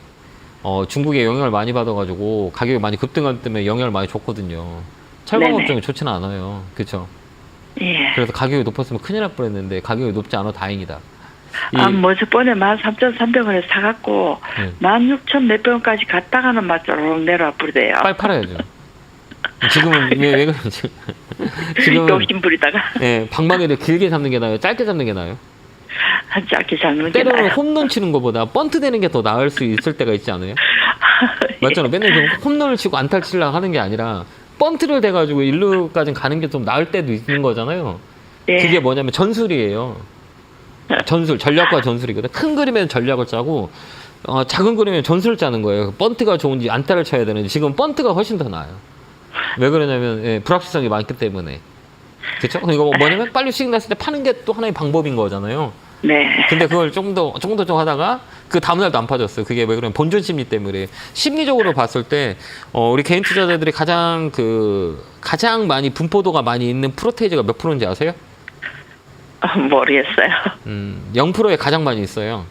B: 중국에 영향을 많이 받아가지고 가격이 많이 급등할 때문에 영향을 많이 줬거든요. 철강
G: 네네.
B: 업종이 좋지는 않아요. 그렇죠?
G: 예.
B: 그래서 가격이 높았으면 큰일 날 뻔했는데 가격이 높지 않아 다행이다.
G: 뭐 저번에 13,300원에 사갖고
B: 네.
G: 16,000 몇백 원까지 갔다가는 막 쪼르륵 내려와 버리대요.
B: 빨리 팔아야죠. 지금은 왜 그러지? 지금은
G: 욕심 부리다가
B: 예, 방망이를 길게 잡는 게 나아요? 짧게 잡는 게 나아요?
G: 짧게 잡는 게
B: 때로는
G: 나아요.
B: 홈런 치는 것보다 번트 되는 게 더 나을 수 있을 때가 있지 않아요? 맞잖아. 맨날 지금 홈런을 치고 안타를 치려고 하는 게 아니라 번트를 대가지고 일루까지 가는 게 좀 나을 때도 있는 거잖아요.
G: 예.
B: 그게 뭐냐면 전술이에요. 전술, 전략과 전술이거든. 큰 그림에는 전략을 짜고 작은 그림에는 전술을 짜는 거예요. 번트가 좋은지 안타를 쳐야 되는지 지금 번트가 훨씬 더 나아요. 왜 그러냐면 예, 불확실성이 많기 때문에. 그렇죠? 이거 뭐냐면 빨리 수익 났을 때 파는 게 또 하나의 방법인 거잖아요.
G: 네.
B: 근데 그걸 조금 더 하다가 그 다음날도 안 빠졌어요. 그게 왜 그러면 본전 심리 때문에. 심리적으로 봤을 때 우리 개인 투자자들이 가장 많이 분포도가 많이 있는 프로테이지가 몇 프로인지 아세요?
G: 모르겠어요.
B: 0%에 가장 많이 있어요.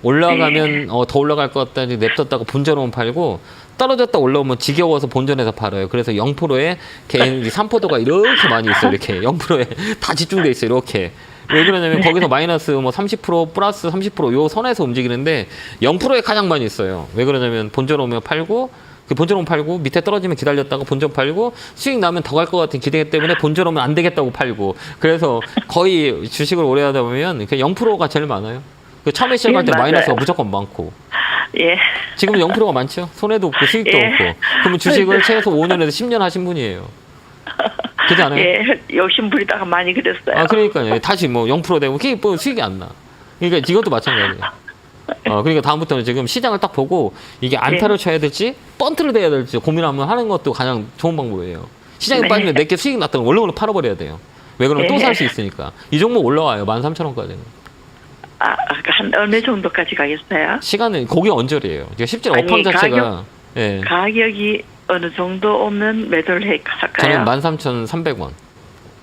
B: 올라가면 더 올라갈 것 같다 냅뒀다가 본전오면 팔고 떨어졌다 올라오면 지겨워서 본전에서 팔아요. 그래서 0%에 개인 3포도가 이렇게 많이 있어요. 이렇게 0%에 다 집중돼 있어요. 이렇게. 왜 그러냐면 거기서 마이너스 뭐 30% 플러스 30% 요 선에서 움직이는데 0%에 가장 많이 있어요. 왜 그러냐면 본전 오면 팔고 그 본전 오면 팔고 밑에 떨어지면 기다렸다가 본전 팔고 수익 나면 더 갈 것 같은 기대 때문에 본전 오면 안 되겠다고 팔고 그래서 거의 주식을 오래 하다 보면 0%가 제일 많아요. 그 처음에 시작할 때
E: 맞아요.
B: 마이너스가 무조건 많고
E: 예.
B: 지금 0%가 많죠. 손해도 없고 수익도
E: 예.
B: 없고. 그러면 주식을 최소 5년에서 10년 하신 분이에요. 그렇지 않아요?
E: 예, 욕심 부리다가 많이 그랬어요.
B: 아, 그러니까요. 다시 뭐 0% 되고 그게 뭐 수익이 안 나. 그러니까 이것도 마찬가지예요. 그러니까 다음부터는 지금 시장을 딱 보고 이게 안타를 쳐야 될지 번트를 대야 될지 고민하면 하는 것도 가장 좋은 방법이에요. 시장이
E: 네.
B: 빠지면 내게 수익 났다면 얼른 팔아버려야 돼요. 왜 그러면 또
E: 네.
B: 살 수 있으니까. 이 종목 올라와요. 13,000원까지는.
E: 한 어느 정도까지 가겠어요?
B: 시간은 거기 언저리예요. 그러니까 실제로
E: 아니,
B: 업황 자체가
E: 가격?
B: 예.
E: 가격이 어느 정도 오면 매도를
B: 저는
E: 할까요?
B: 13,300원.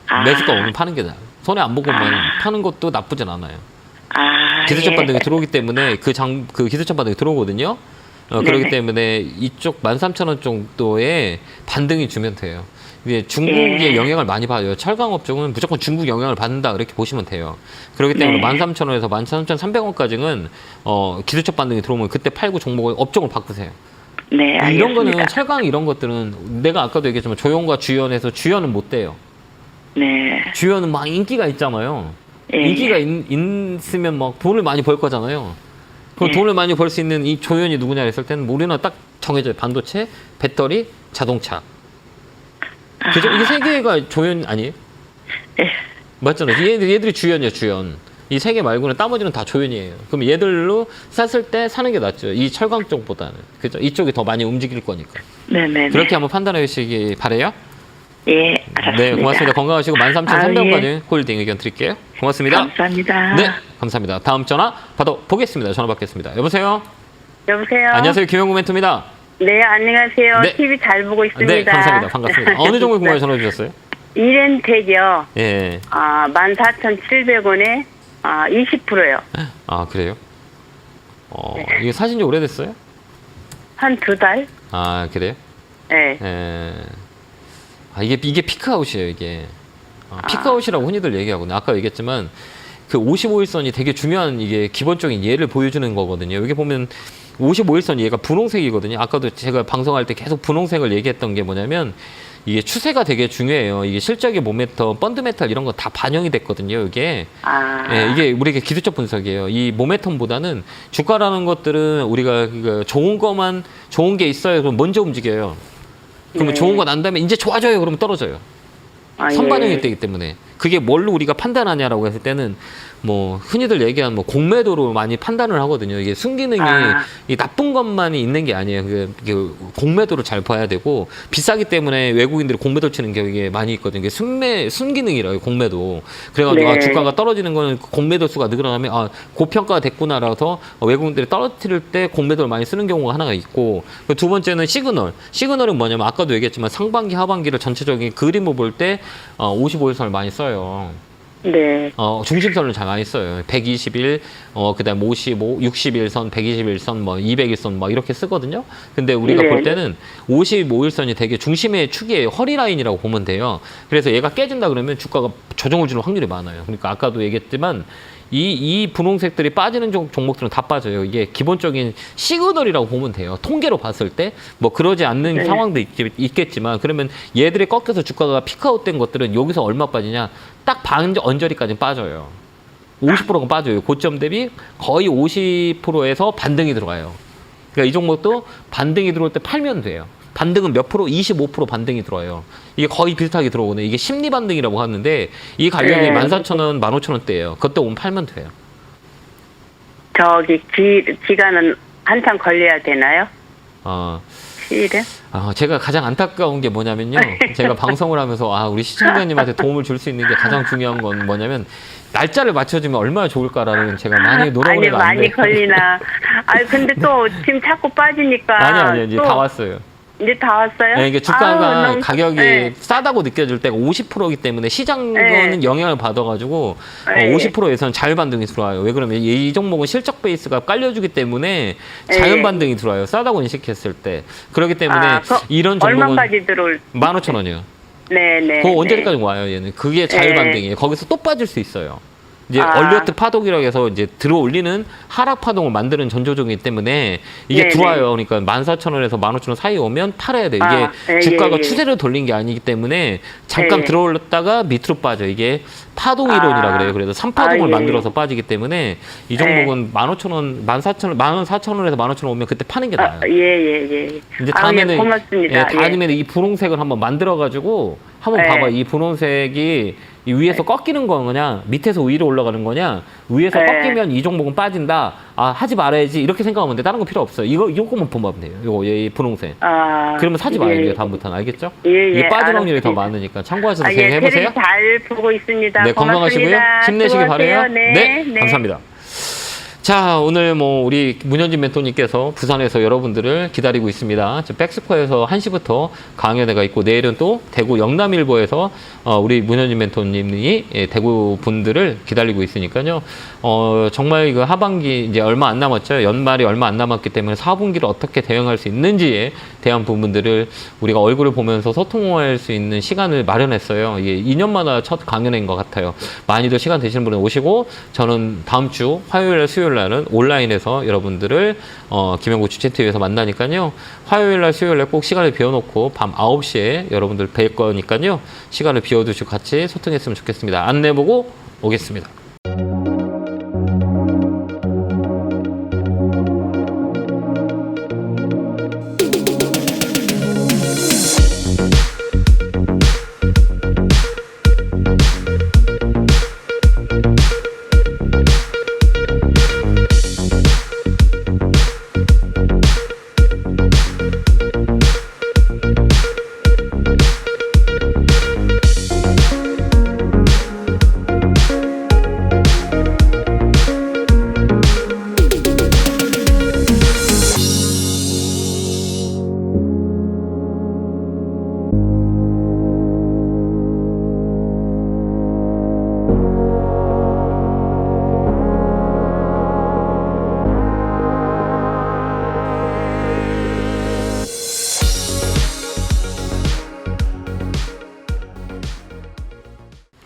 E: 아.
B: 매수가 오면 파는 게 나아요. 손해 안 보고만 파는 것도 나쁘진 않아요. 기술적
E: 예.
B: 반등이 들어오기 때문에 그 기술적 반등이 들어오거든요. 그렇기
E: 네네.
B: 때문에 이쪽 13,000원 정도의 반등이 주면 돼요. 이게 중국의
E: 예.
B: 영향을 많이 받아요. 철강업 쪽은 무조건 중국 영향을 받는다 이렇게 보시면 돼요. 그렇기 때문에
E: 네.
B: 13,000원에서 13,300원까지는 기술적 반등이 들어오면 그때 팔고 종목을 업종을 바꾸세요.
E: 네, 알겠습니다.
B: 이런 거는 철강 이런 것들은 내가 아까도 얘기했지만 조연과 주연에서 주연은 못 돼요.
E: 네.
B: 주연은 막 인기가 있잖아요.
E: 예.
B: 인기가 있으면 막 돈을 많이 벌 거잖아요. 그럼
E: 예.
B: 돈을 많이 벌 수 있는 이 조연이 누구냐 했을 때는 우리는 딱 정해져요. 반도체, 배터리, 자동차. 그죠? 이게 세 개가 조연 아니에요?
E: 예.
B: 맞잖아요. 얘들이 주연이에요, 주연. 이 세 개 말고는 나머지는 다 조연이에요. 그럼 얘들로 샀을 때 사는 게 낫죠. 이 철강 쪽보다는. 그죠? 이쪽이 더 많이 움직일 거니까.
E: 네네.
B: 그렇게 한번 판단해 주시기 바래요.
E: 예, 알았습니다.
B: 네, 고맙습니다. 건강하시고 13,300원까지 홀딩 의견 드릴게요. 고맙습니다.
E: 감사합니다.
B: 네, 감사합니다. 다음 전화 받아보겠습니다. 전화 받겠습니다. 여보세요?
H: 여보세요.
B: 안녕하세요. 김영구 멘토입니다.
H: 네, 안녕하세요.
B: 네.
H: TV 잘 보고 있습니다.
B: 네, 감사합니다. 반갑습니다. 어느 종목 궁금해 전화 주셨어요?
H: 이렌텍이요.
B: 예.
H: 14,700원에 20%요.
B: 아, 그래요?
H: 네.
B: 이게 사신 지 오래됐어요?
H: 한 2달?
B: 아, 그래요?
H: 네.
B: 예. 아, 이게 피크아웃이에요, 이게. 피크아웃이라고 흔히들 얘기하거든요. 아까 얘기했지만 그 55일선이 되게 중요한 이게 기본적인 예를 보여주는 거거든요. 여기 보면 55일선 얘가 분홍색이거든요. 아까도 제가 방송할 때 계속 분홍색을 얘기했던 게 뭐냐면 이게 추세가 되게 중요해요. 이게 실적의 모멘텀, 펀드메탈 이런 거 다 반영이 됐거든요. 이게. 예, 이게 우리가 기술적 분석이에요. 이 모멘텀보다는 주가라는 것들은 우리가 좋은 것만 좋은 게 있어요. 그럼 먼저 움직여요. 그러면
H: 네.
B: 좋은 거 난 다음에 이제 좋아져요. 그러면 떨어져요. 선반영이
H: 예.
B: 되기 때문에 그게 뭘로 우리가 판단하냐라고 했을 때는 뭐 흔히들 얘기하는 뭐 공매도로 많이 판단을 하거든요. 이게 순기능이 이 나쁜 것만이 있는 게 아니에요. 그게 공매도를 잘 봐야 되고 비싸기 때문에 외국인들이 공매도 치는 경우가 많이 있거든요. 이게 순기능이라고 공매도. 그래가지고
H: 네.
B: 주가가 떨어지는 거는 공매도 수가 늘어나면 고평가가 됐구나라서 외국인들이 떨어뜨릴 때 공매도를 많이 쓰는 경우가 하나가 있고 두 번째는 시그널. 시그널은 뭐냐면 아까도 얘기했지만 상반기 하반기를 전체적인 그림을 볼 때 55일선을 많이 써요.
H: 네.
B: 중심선을 잘 많이 써요. 120일, 그다음 55, 61선, 121선, 뭐 200일선 뭐 이렇게 쓰거든요. 근데 우리가
H: 네.
B: 볼 때는 55일선이 되게 중심의 축이에요. 허리 라인이라고 보면 돼요. 그래서 얘가 깨진다 그러면 주가가 조정을 주는 확률이 많아요. 그러니까 아까도 얘기했지만 이 분홍색들이 빠지는 종목들은 다 빠져요. 이게 기본적인 시그널이라고 보면 돼요. 통계로 봤을 때 뭐 그러지 않는
H: 네.
B: 상황도 있겠지만 그러면 얘들이 꺾여서 주가가 피크아웃된 것들은 여기서 얼마 빠지냐? 딱 반 언저리까지 빠져요. 50%가 빠져요. 고점 대비 거의 50%에서 반등이 들어가요. 그러니까 이 종목도 반등이 들어올 때 팔면 돼요. 반등은 몇 프로? 25% 반등이 들어와요. 이게 거의 비슷하게 들어오거든요. 이게 심리 반등이라고 하는데 이 가격이
H: 네.
B: 14,000원, 15,000원대예요. 그때 오면 팔면 돼요.
H: 저기 기간은 한참 걸려야 되나요? 시일은?
B: 제가 가장 안타까운 게 뭐냐면요. 제가 방송을 하면서 우리 시청자님한테 도움을 줄 수 있는 게 가장 중요한 건 뭐냐면 날짜를 맞춰주면 얼마나 좋을까라는 제가 많이 노력을 해봤는데
H: 많이 걸리나. 근데 또 지금 자꾸 빠지니까.
B: 아니 이제 다 왔어요.
H: 이제 다 왔어요?
B: 네, 이게 주가가
H: 아유, 너무-
B: 가격이
H: 네.
B: 싸다고 느껴질 때가 50%이기 때문에 시장은 영향을 받아가지고
H: 네.
B: 50%에서는 자율 반등이 들어와요. 왜 그러면 이 종목은 실적 베이스가 깔려주기 때문에 자연
H: 네.
B: 반등이 들어와요. 싸다고 인식했을 때. 그렇기 때문에
H: 그
B: 이런 종목은
H: 얼마까지 들어올?
B: 15,000원이요.
H: 네네.
B: 그거 언제까지 와요, 얘는. 그게 자율
H: 네.
B: 반등이에요. 거기서 또 빠질 수 있어요. 이제
H: 아.
B: 얼리어트 파동이라고 해서 이제 들어올리는 하락 파동을 만드는 전조종이기 때문에 이게
H: 네네.
B: 들어와요. 그러니까 14,000원에서 15,000원 사이에 오면 팔아야 돼요. 이게
H: 예,
B: 주가가
H: 예.
B: 추세를 돌린 게 아니기 때문에 잠깐
H: 예.
B: 들어올렸다가 밑으로 빠져. 이게 파동 이론이라 그래요. 그래서 3파동을
H: 예.
B: 만들어서 빠지기 때문에 이 종목은 15,000원, 14,000원, 14,000원에서 15,000원 오면 그때 파는 게 나아요.
H: 예.
B: 이제
H: 아,
B: 다음에는
H: 예, 고맙습니다.
B: 다음에는 이 분홍색을 한번 만들어 가지고 한번
H: 네.
B: 봐봐. 이 분홍색이 이 위에서 꺾이는 거냐, 밑에서 위로 올라가는 거냐, 위에서
H: 네.
B: 꺾이면 이 종목은 빠진다. 아, 하지 말아야지. 이렇게 생각하면 돼. 다른 거 필요 없어요. 이거만 보면 돼요. 이거 이 분홍색.
H: 아,
B: 그러면 사지 말아야 돼요. 다음부터는. 알겠죠?
H: 예,
B: 이게 빠질 확률이 더
H: 알았습니다.
B: 많으니까 참고하셔서
H: 예,
B: 진행해 보세요.
H: 테레비 잘 보고 있습니다.
B: 네, 건강하시고요.
H: 고맙습니다.
B: 힘내시기
H: 수고하세요.
B: 바라요.
H: 네.
B: 감사합니다. 자, 오늘 뭐 우리 문현진 멘토님께서 부산에서 여러분들을 기다리고 있습니다. 백스코에서 1시부터 강연회가 있고 내일은 또 대구 영남일보에서 우리 문현진 멘토님이 대구 분들을 기다리고 있으니까요. 정말 이거 하반기 이제 얼마 안 남았죠. 연말이 얼마 안 남았기 때문에 4분기를 어떻게 대응할 수 있는지에 대한 부분들을 우리가 얼굴을 보면서 소통할 수 있는 시간을 마련했어요. 이게 2년마다 첫 강연회인 것 같아요. 많이들 시간 되시는 분은 오시고 저는 다음 주 화요일, 수요일 날은 온라인에서 여러분들을 김영구 주최TV에서 만나니까요. 화요일 날, 수요일 날 꼭 시간을 비워놓고 밤 9시에 여러분들 뵐 거니까요. 시간을 비워두시고 같이 소통했으면 좋겠습니다. 안내 보고 오겠습니다.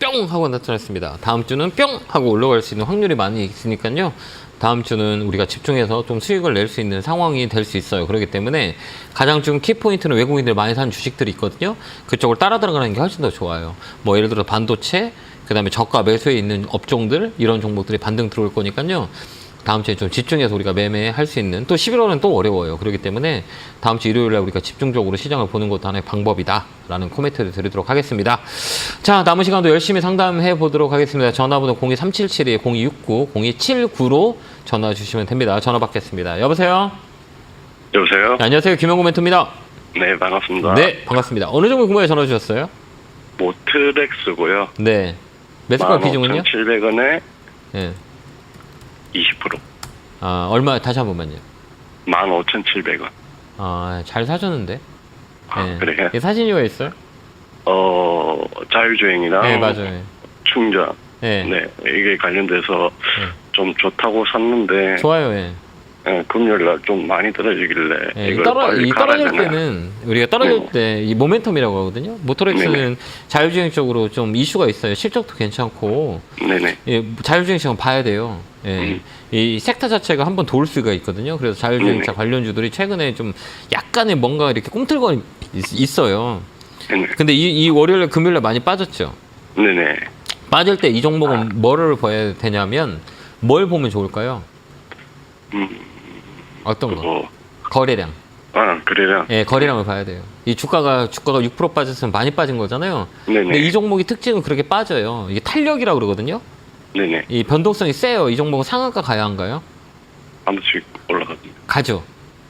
B: 뿅 하고 나타났습니다. 다음 주는 뿅 하고 올라갈 수 있는 확률이 많이 있으니까요. 다음 주는 우리가 집중해서 좀 수익을 낼 수 있는 상황이 될 수 있어요. 그렇기 때문에 가장 좀 키포인트는 외국인들 많이 사는 주식들이 있거든요. 그쪽을 따라 들어가는 게 훨씬 더 좋아요. 뭐 예를 들어 반도체, 그 다음에 저가 매수에 있는 업종들, 이런 종목들이 반등 들어올 거니까요. 다음 주에 좀 집중해서 우리가 매매할 수 있는, 또 11월은 또 어려워요. 그렇기 때문에 다음 주 일요일에 우리가 집중적으로 시장을 보는 것도 하나의 방법이다 라는 코멘트를 드리도록 하겠습니다. 자, 남은 시간도 열심히 상담해 보도록 하겠습니다. 전화번호 02377-0269, 0279로 전화 주시면 됩니다. 전화 받겠습니다. 여보세요?
I: 여보세요?
B: 네, 안녕하세요. 김영구 멘토입니다.
I: 네, 반갑습니다.
B: 네, 반갑습니다. 어느 정도 금액에 전화 주셨어요?
I: 모트렉스고요.
B: 네. 매수가 비중은요?
I: 15,700원에
B: 네.
I: 20%.
B: 아, 얼마, 다시 한 번만요.
I: 15,700원.
B: 아, 잘 사셨는데? 네.
I: 그래요?
B: 이게 사신 이유가 있어요?
I: 자율주행이랑
B: 네, 맞아요.
I: 충전.
B: 네.
I: 네, 이게 관련돼서 좀 좋다고 샀는데
B: 좋아요, 예.
I: 금요일날 좀 많이 떨어지길래
B: 예,
I: 이걸
B: 이
I: 빨리 갈아야
B: 떨어질
I: 되나?
B: 때는 우리가 떨어질 때 이 모멘텀이라고 하거든요. 모터렉스는
I: 네네.
B: 자율주행 쪽으로 좀 이슈가 있어요. 실적도 괜찮고
I: 네네.
B: 예, 자율주행 시장 봐야 돼요. 예. 이 섹터 자체가 한번 돌 수가 있거든요. 그래서 자율주행차
I: 네네.
B: 관련주들이 최근에 좀 약간의 뭔가 이렇게 꿈틀거리 있어요.
I: 네네.
B: 근데 이 월요일, 금요일에 많이 빠졌죠.
I: 네네.
B: 빠질 때 이 종목은 뭐를 봐야 되냐면 뭘 보면 좋을까요? 어떤 거? 거래량.
I: 그래요?
B: 예, 거래량을 봐야 돼요. 이 주가가 6% 빠졌으면 많이 빠진 거잖아요.
I: 네네.
B: 근데 이 종목이 특징은 그렇게 빠져요. 이게 탄력이라고 그러거든요.
I: 네네.
B: 이 변동성이 세요. 이 종목은 상한가 가야 한가요?
I: 한 번씩 올라갑니다.
B: 가죠.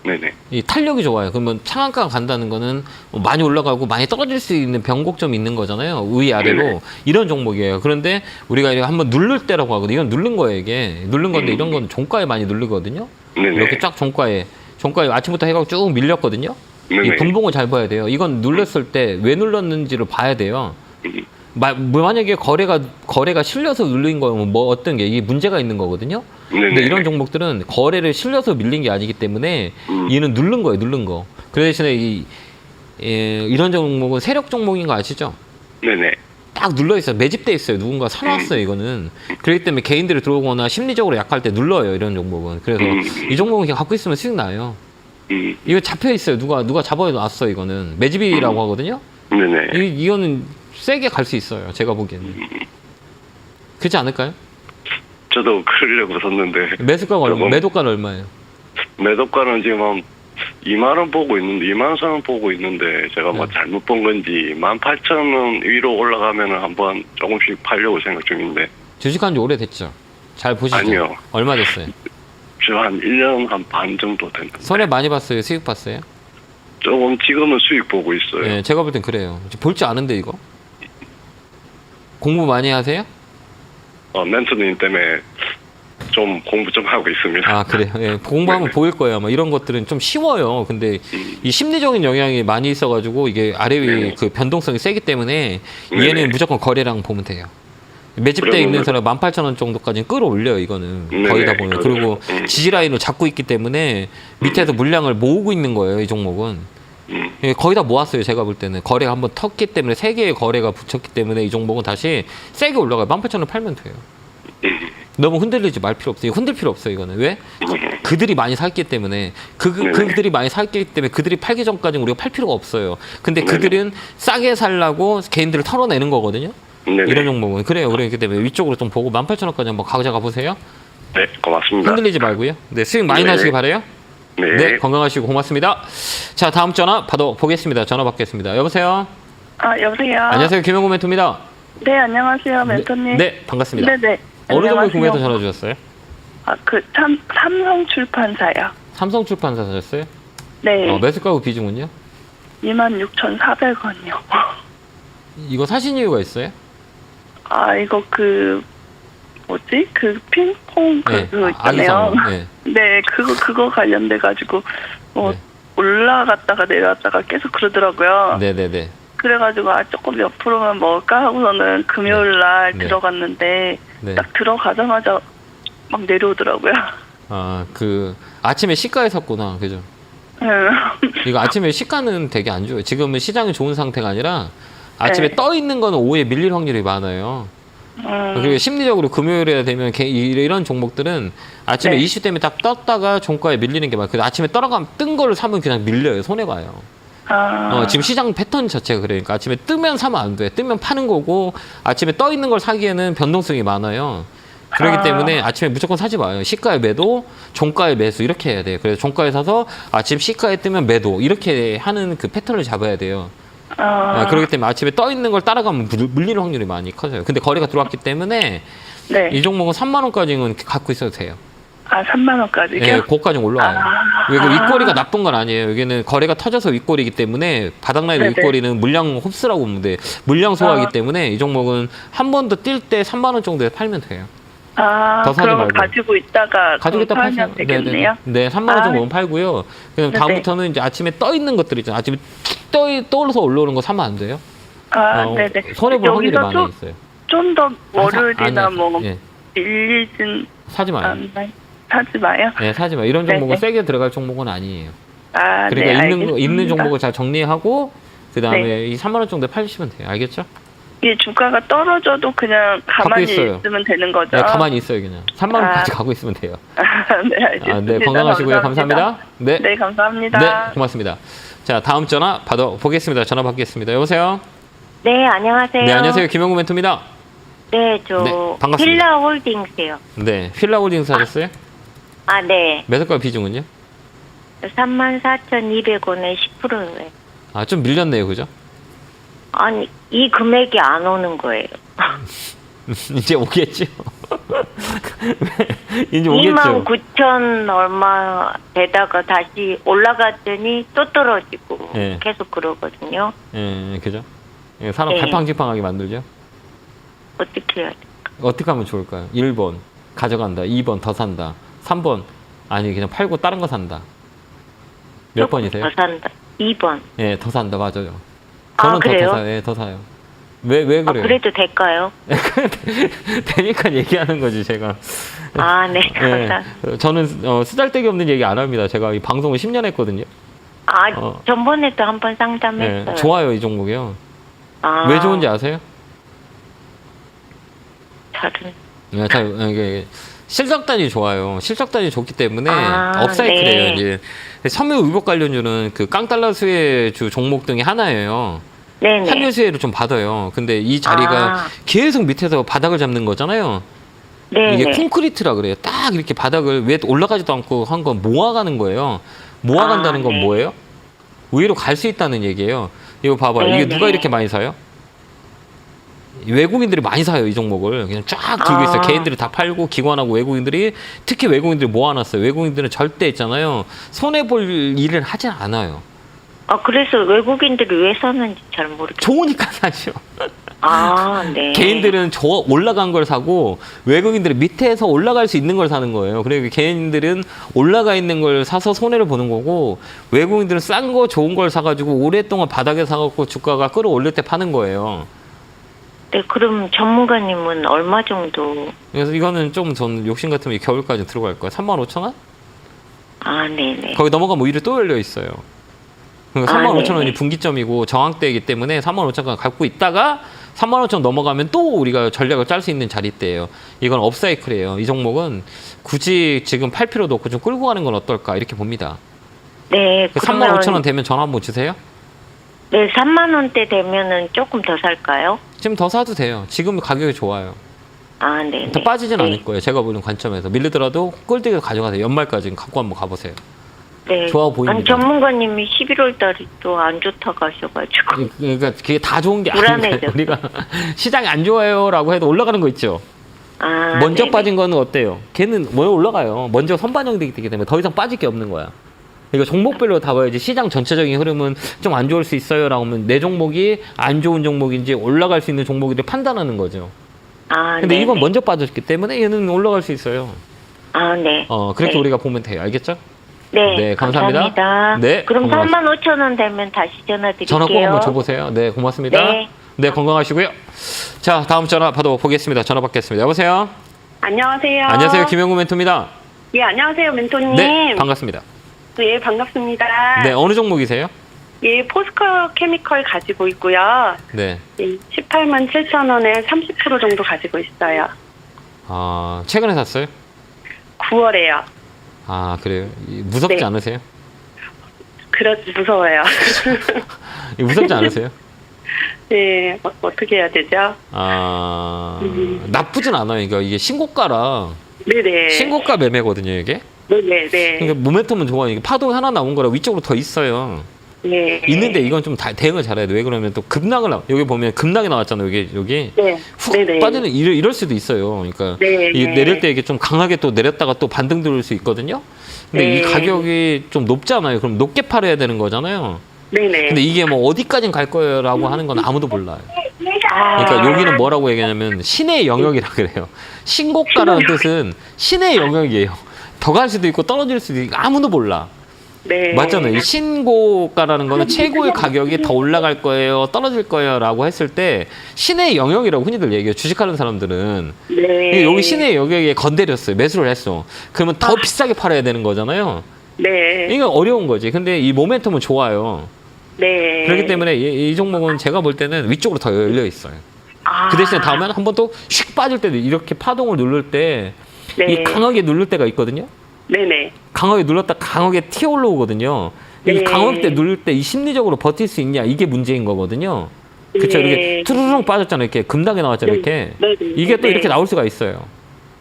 I: 네네.
B: 이 탄력이 좋아요. 그러면 상한가 간다는 거는 많이 올라가고 많이 떨어질 수 있는 변곡점이 있는 거잖아요. 위아래로.
I: 네네.
B: 이런 종목이에요. 그런데 우리가 이렇게 한번 누를 때라고 하거든요. 이건 누른 거예요, 이게. 누른 건데 이런 건 종가에 많이 누르거든요.
I: 네네.
B: 이렇게 쫙 종가에 아침부터 해가지고 쭉 밀렸거든요.
I: 네네.
B: 이 분봉을 잘 봐야 돼요. 이건 눌렀을 때 왜 눌렀는지를 봐야 돼요. 만약에 거래가 실려서 눌린 거면 뭐 어떤 게 이게 문제가 있는 거거든요.
I: 네네.
B: 근데 이런 종목들은 거래를 실려서 밀린 게 아니기 때문에 얘는 누른 거예요, 누른 거. 그 대신에 이런 종목은 세력 종목인 거 아시죠?
I: 네네.
B: 딱 눌러 있어요. 매집돼 있어요. 누군가 사놨어요, 이거는. 그렇기 때문에 개인들이 들어오거나 심리적으로 약할 때 눌러요, 이런 종목은. 그래서 이 종목은 그냥 갖고 있으면 수익 나요. 이거 잡혀 있어요. 누가 잡아놨어, 이거는. 매집이라고 하거든요.
I: 네네.
B: 이거는 세게 갈 수 있어요, 제가 보기에는. 그렇지 않을까요?
I: 저도 그러려고 샀는데.
B: 매수가가
I: 조금-
B: 매도가는 얼마예요?
I: 매도가는 지금 한 2만 원 보고 있는데 2만 원 보고 있는데 제가 뭐
B: 네.
I: 잘못 본 건지 18,000원 위로 올라가면은 한번 조금씩 팔려고 생각 중인데
B: 주식한 지 오래됐죠? 잘 보시죠.
I: 아니요.
B: 얼마 됐어요?
I: 지금 한 1년 한 반 정도 됐는데
B: 손해 많이 봤어요? 수익 봤어요?
I: 조금 지금은 수익 보고 있어요.
B: 네, 제가 볼 땐 그래요. 볼지 않은데 이거? 공부 많이 하세요?
I: 멘토님 때문에 좀 공부 좀 하고 있습니다.
B: 아, 그래요? 예, 공부하면
I: 네네.
B: 보일 거예요. 아마 이런 것들은 좀 쉬워요. 근데 이 심리적인 영향이 많이 있어가지고 이게 아래 위
I: 네네.
B: 그 변동성이 세기 때문에
I: 네네.
B: 얘는 무조건 거래량 보면 돼요. 매집돼
I: 그러면은-
B: 있는 사람 18,000원 정도까지는 끌어올려요, 이거는.
I: 네네.
B: 거의 다 보면. 그리고
I: 그러면-
B: 지지라인을 잡고 있기 때문에 밑에서 물량을 모으고 있는 거예요, 이 종목은.
I: 음.
B: 예, 거의 다 모았어요, 제가 볼 때는. 거래가 한번 텄기 때문에, 3개의 거래가 붙였기 때문에 이 종목은 다시 세게 올라가요. 18,000원 팔면 돼요. 너무 흔들리지 말 필요 없어요. 흔들 필요 없어요, 이거는. 왜? 그들이 많이 샀기 때문에. 그들이 많이 샀기 때문에 그들이 팔기 전까지는 우리가 팔 필요가 없어요. 근데
I: 네네.
B: 그들은 싸게 살라고 개인들을 털어내는 거거든요.
I: 네네.
B: 이런 종목은. 그래요. 그렇기 때문에 위쪽으로 좀 보고 18,000원까지 한번 가져가 보세요.
I: 네, 고맙습니다.
B: 흔들리지 말고요. 네, 수익 많이
I: 네네.
B: 나시기 바라요.
I: 네.
B: 네, 건강하시고 고맙습니다. 자, 다음 전화 받아보겠습니다. 전화 받겠습니다. 여보세요?
H: 여보세요.
B: 안녕하세요. 김영구 멘토입니다.
H: 네, 안녕하세요, 멘토님.
B: 네, 반갑습니다.
H: 네네.
B: 어느 종목
H: 안녕하세요.
B: 궁금해서 전화 주셨어요?
H: 삼성 출판사요.
B: 삼성 출판사 사셨어요?
H: 네.
B: 매수가구 비중은요?
H: 26,400원이요.
B: 이거 사신 이유가 있어요?
H: 이거 뭐지? 핑퐁 그거 있잖아요.
B: 아기상어. 네.
H: 네, 그거 관련돼가지고,
B: 네.
H: 올라갔다가 내려왔다가 계속 그러더라고요.
B: 네네네.
H: 그래가지고, 조금 몇 프로만 먹을까 하고서는 금요일 날
B: 네.
H: 들어갔는데,
B: 네.
H: 딱 들어가자마자 막 내려오더라고요.
B: 아침에 시가에 샀구나. 그죠? 이거 아침에 시가는 되게 안 좋아요. 지금은 시장이 좋은 상태가 아니라 아침에
H: 네.
B: 떠 있는 거는 오후에 밀릴 확률이 많아요. 그리고 심리적으로 금요일에 되면 이런 종목들은 아침에
H: 네.
B: 이슈 때문에 딱 떴다가 종가에 밀리는 게 많아요. 그래서 아침에 뜬 거를 사면 그냥 밀려요. 손해봐요. 지금 시장 패턴 자체가 그러니까 아침에 뜨면 사면 안 돼. 뜨면 파는 거고 아침에 떠 있는 걸 사기에는 변동성이 많아요. 그렇기 때문에 아침에 무조건 사지 마요. 시가에 매도, 종가에 매수 이렇게 해야 돼요. 그래서 종가에 사서 아침 시가에 뜨면 매도 이렇게 하는 그 패턴을 잡아야 돼요. 그렇기 때문에 아침에 떠 있는 걸 따라가면 물리는 확률이 많이 커져요. 근데 거래가 들어왔기 때문에
H: 네.
B: 이 종목은 3만 원까지는 갖고 있어도 돼요.
H: 3만 원까지요?
B: 네, 고까지 올라와요. 이거 윗꼬리가 나쁜 건 아니에요. 여기는 거래가 터져서 윗꼬리이기 때문에 바닥라인
H: 네네.
B: 윗꼬리는 물량 흡수라고 보면 돼. 물량 소화하기 때문에 이 종목은 한 번 더 뛸 때 3만 원 정도에 팔면 돼요. 더 사지
H: 그러면
B: 말고.
H: 가지고 있다가
B: 가지고 있다
H: 팔면
B: 파세요.
H: 되겠네요.
B: 네, 3만 원 정도면 팔고요. 그럼
H: 네네.
B: 다음부터는 이제 아침에 떠 있는 것들 있잖아요. 아침에 툭 떠올라서 올라오는 거 사면 안 돼요.
H: 네네.
B: 손해볼 확률이
H: 여기서
B: 많이 있어요.
H: 좀 더 월요일이나
B: 아니요.
H: 뭐
B: 예,
H: 밀리진
B: 사지 마요.
H: 않나요? 사지 마요?
B: 네, 사지 마요. 이런 종목은
H: 네네.
B: 세게 들어갈 종목은 아니에요.
H: 네,
B: 그러니까 있는
H: 알겠습니다.
B: 종목을 잘 정리하고 그 다음에
H: 네.
B: 이 3만 원 정도에 팔시면 돼요. 알겠죠?
H: 이게 주가가 떨어져도 그냥 가만히
B: 있어요.
H: 있으면 되는 거죠?
B: 네, 가만히 있어요, 그냥. 3만 원까지 가고 있으면 돼요.
H: 네, 알겠습니다.
B: 네, 건강하시고요. 감사합니다. 네.
H: 네, 감사합니다.
B: 네, 고맙습니다. 자, 다음 전화 받아보겠습니다. 전화 받겠습니다. 여보세요?
J: 네, 안녕하세요.
B: 네, 안녕하세요. 김영구 멘토입니다.
J: 네, 저
B: 네, 반갑습니다.
J: 필라홀딩스요.
B: 네, 필라홀딩스 하셨어요?
J: 네.
B: 매수가 비중은요?
J: 34,200원에 10%예요.
B: 좀 밀렸네요, 그죠?
J: 아니, 이 금액이 안 오는 거예요.
B: 이제 오겠죠? 이제 오겠죠?
J: 29,000 얼마 되다가 다시 올라갔더니 또 떨어지고
B: 네.
J: 계속 그러거든요.
B: 예, 그죠? 사람
J: 네.
B: 갈팡질팡하게 만들죠?
J: 어떻게 해야 돼?
B: 어떻게 하면 좋을까요? 1번 가져간다. 2번 더 산다. 3번 아니 그냥 팔고 다른 거 산다. 몇 번이세요?
J: 더 산다. 2번.
B: 예, 더 산다, 맞아요.
J: 아,
B: 저는
J: 그래요?
B: 더 사요. 예, 더 사요. 왜 그래요?
J: 아, 그래도 될까요?
B: 되니까 얘기하는 거지, 제가.
J: 아, 네,
B: 예,
J: 감사합니다.
B: 저는 쓰잘데기 없는 얘기 안 합니다. 제가 이 방송을 10년 했거든요.
J: 아, 전번에도 한번 상담했어요.
B: 예, 좋아요, 이 종목이요.
J: 아,
B: 왜 좋은지 아세요?
J: 잘은.
B: 예, 이게 실적단이 좋아요. 실적단이 좋기 때문에
J: 아,
B: 업사이클이에요.
J: 네.
B: 이제 섬유의복 관련주는 그 깡달러 수혜주 종목 등이 하나예요.
J: 네네.
B: 환율 수혜를 좀 받아요. 근데 이 자리가
J: 아.
B: 계속 밑에서 바닥을 잡는 거잖아요.
J: 네네.
B: 이게 콘크리트라 그래요. 딱 이렇게 바닥을 왜 올라가지도 않고 한 건 모아가는 거예요. 모아간다는
J: 아,
B: 건
J: 네.
B: 뭐예요? 위로 갈 수 있다는 얘기예요. 이거 봐봐. 이게
J: 네네.
B: 누가 이렇게 많이 사요? 외국인들이 많이 사요, 이 종목을. 그냥 쫙 들고 있어요.
J: 아.
B: 개인들이 다 팔고, 기관하고 외국인들이, 특히 외국인들이 모아놨어요. 외국인들은 절대 있잖아요. 손해볼 일을 하진 않아요.
J: 아, 그래서 외국인들이 왜 사는지 잘 모르겠어요.
B: 좋으니까 사죠.
J: 아, 네.
B: 개인들은 저 올라간 걸 사고, 외국인들은 밑에서 올라갈 수 있는 걸 사는 거예요. 그리고 개인들은 올라가 있는 걸 사서 손해를 보는 거고, 외국인들은 싼 거, 좋은 걸 사가지고, 오랫동안 바닥에 사갖고 주가가 끌어올릴 때 파는 거예요.
J: 네, 그럼 전문가님은 얼마 정도?
B: 그래서 이거는 좀 전 욕심 같으면 겨울까지 들어갈 거예요. 35,000원?
J: 아, 네네.
B: 거기 넘어가면 오히려 또 열려 있어요. 그러니까
J: 아,
B: 35,000원이
J: 네네.
B: 분기점이고 저항대이기 때문에 35,000원 갖고 있다가 35,000원 넘어가면 또 우리가 전략을 짤 수 있는 자리대예요. 이건 업사이클이에요. 이 종목은 굳이 지금 팔 필요도 없고 좀 끌고 가는 건 어떨까 이렇게 봅니다.
J: 네,
B: 그
J: 그러면
B: 35,000원 되면 전화 한번 주세요.
J: 네, 3만 원대 되면은 조금 더 살까요?
B: 지금 더 사도 돼요. 지금 가격이 좋아요.
J: 아, 네.
B: 더 빠지진
J: 네.
B: 않을 거예요. 제가 보는 관점에서. 밀리더라도 꼴대기 가져가세요. 연말까지 갖고 한번 가보세요.
J: 네.
B: 좋아 보입니다.
J: 아니, 전문가님이 11월 달이 또 안 좋다고 하셔가지고.
B: 그러니까 그게 다 좋은 게
J: 불안해져.
B: 아니라 우리가 시장이 안 좋아요라고 해도 올라가는 거 있죠.
J: 아,
B: 먼저
J: 네네.
B: 빠진 거는 어때요? 걔는 뭐 올라가요. 먼저 선반영되기 때문에 더 이상 빠질 게 없는 거야. 이거 종목별로 다 봐야지. 시장 전체적인 흐름은 좀 안 좋을 수 있어요라고 하면 내 종목이 안 좋은 종목인지 올라갈 수 있는 종목인지 판단하는 거죠.
J: 아,
B: 근데
J: 네네.
B: 이건 먼저 빠졌기 때문에 얘는 올라갈 수 있어요.
J: 아, 네.
B: 그렇게
J: 네.
B: 우리가 보면 돼요. 알겠죠?
J: 네,
B: 네, 감사합니다. 네,
J: 그럼
B: 건강하시-
J: 3만 5천 원 되면 다시 전화 드릴게요.
B: 전화 꼭 한번 줘보세요. 네, 고맙습니다.
J: 네.
B: 네, 건강하시고요. 자, 다음 전화 받아보겠습니다. 전화 받겠습니다. 여보세요?
G: 안녕하세요.
B: 안녕하세요. 김영구 멘토입니다.
G: 예, 안녕하세요, 멘토님.
B: 네, 반갑습니다.
G: 예, 반갑습니다.
B: 네, 어느 종목이세요?
G: 예, 포스코 케미컬 가지고 있고요.
B: 네.
G: 예, 18만 7천 원에 30% 정도 가지고 있어요.
B: 아, 최근에 샀어요?
G: 9월에요.
B: 아, 그래요? 무섭지
G: 네.
B: 않으세요?
G: 무서워요.
B: 무섭지 않으세요?
G: 예, 어떻게 해야 되죠?
B: 아, 나쁘진 않아요. 이게 신고가라.
G: 네네.
B: 신고가 매매거든요, 이게.
G: 네네.
B: 그러니까 모멘텀은 좋아요. 이게 파도 하나 나온 거라 위쪽으로 더 있어요.
G: 네.
B: 있는데 이건 좀 대응을 잘해야 돼. 왜 그러면 또 여기 보면 급락이 나왔잖아요. 여기.
G: 네.
B: 훅
G: 네네.
B: 빠지는 이럴 수도 있어요. 그러니까
G: 네,
B: 이
G: 네.
B: 내릴 때 이게 좀 강하게 또 내렸다가 또 반등 들을 수 있거든요. 근데
G: 네.
B: 이 가격이 좀 높잖아요. 그럼 높게 팔아야 되는 거잖아요.
G: 네네.
B: 근데 이게 뭐 어디까진 갈 거예요라고 하는 건 아무도 몰라요.
G: 아,
B: 그러니까 여기는 뭐라고 얘기하냐면 신의 영역이라 그래요. 신고가라는 뜻은 신의 영역이에요. 더 갈 수도 있고 떨어질 수도 있고 아무도 몰라.
G: 네.
B: 맞잖아요. 이 신고가라는 거는 최고의 가격이 더 올라갈 거예요, 떨어질 거예요라고 했을 때 신의 영역이라고 흔히들 얘기해요. 주식하는 사람들은.
G: 네.
B: 여기 신의 영역에 건드렸어요. 매수를 했어. 그러면 더 비싸게 팔아야 되는 거잖아요.
G: 네.
B: 이거 어려운 거지. 근데 이 모멘텀은 좋아요.
G: 네.
B: 그렇기 때문에 이 종목은 제가 볼 때는 위쪽으로 더 열려 있어요.
G: 아.
B: 그 대신에 다음에 한 번 또 슉 빠질 때도 이렇게 파동을 누를 때
G: 네.
B: 이 강하게 누를 때가 있거든요.
G: 네네.
B: 강하게 눌렀다 강하게 튀어 올라오거든요. 이
G: 네.
B: 강하게 때 누를 때 이 심리적으로 버틸 수 있냐 이게 문제인 거거든요. 그렇죠.
G: 네.
B: 이렇게 투르릉 빠졌잖아요. 이렇게 금당에 나왔잖아요. 이렇게
G: 네, 네,
B: 이게 또
G: 네.
B: 이렇게 나올 수가 있어요.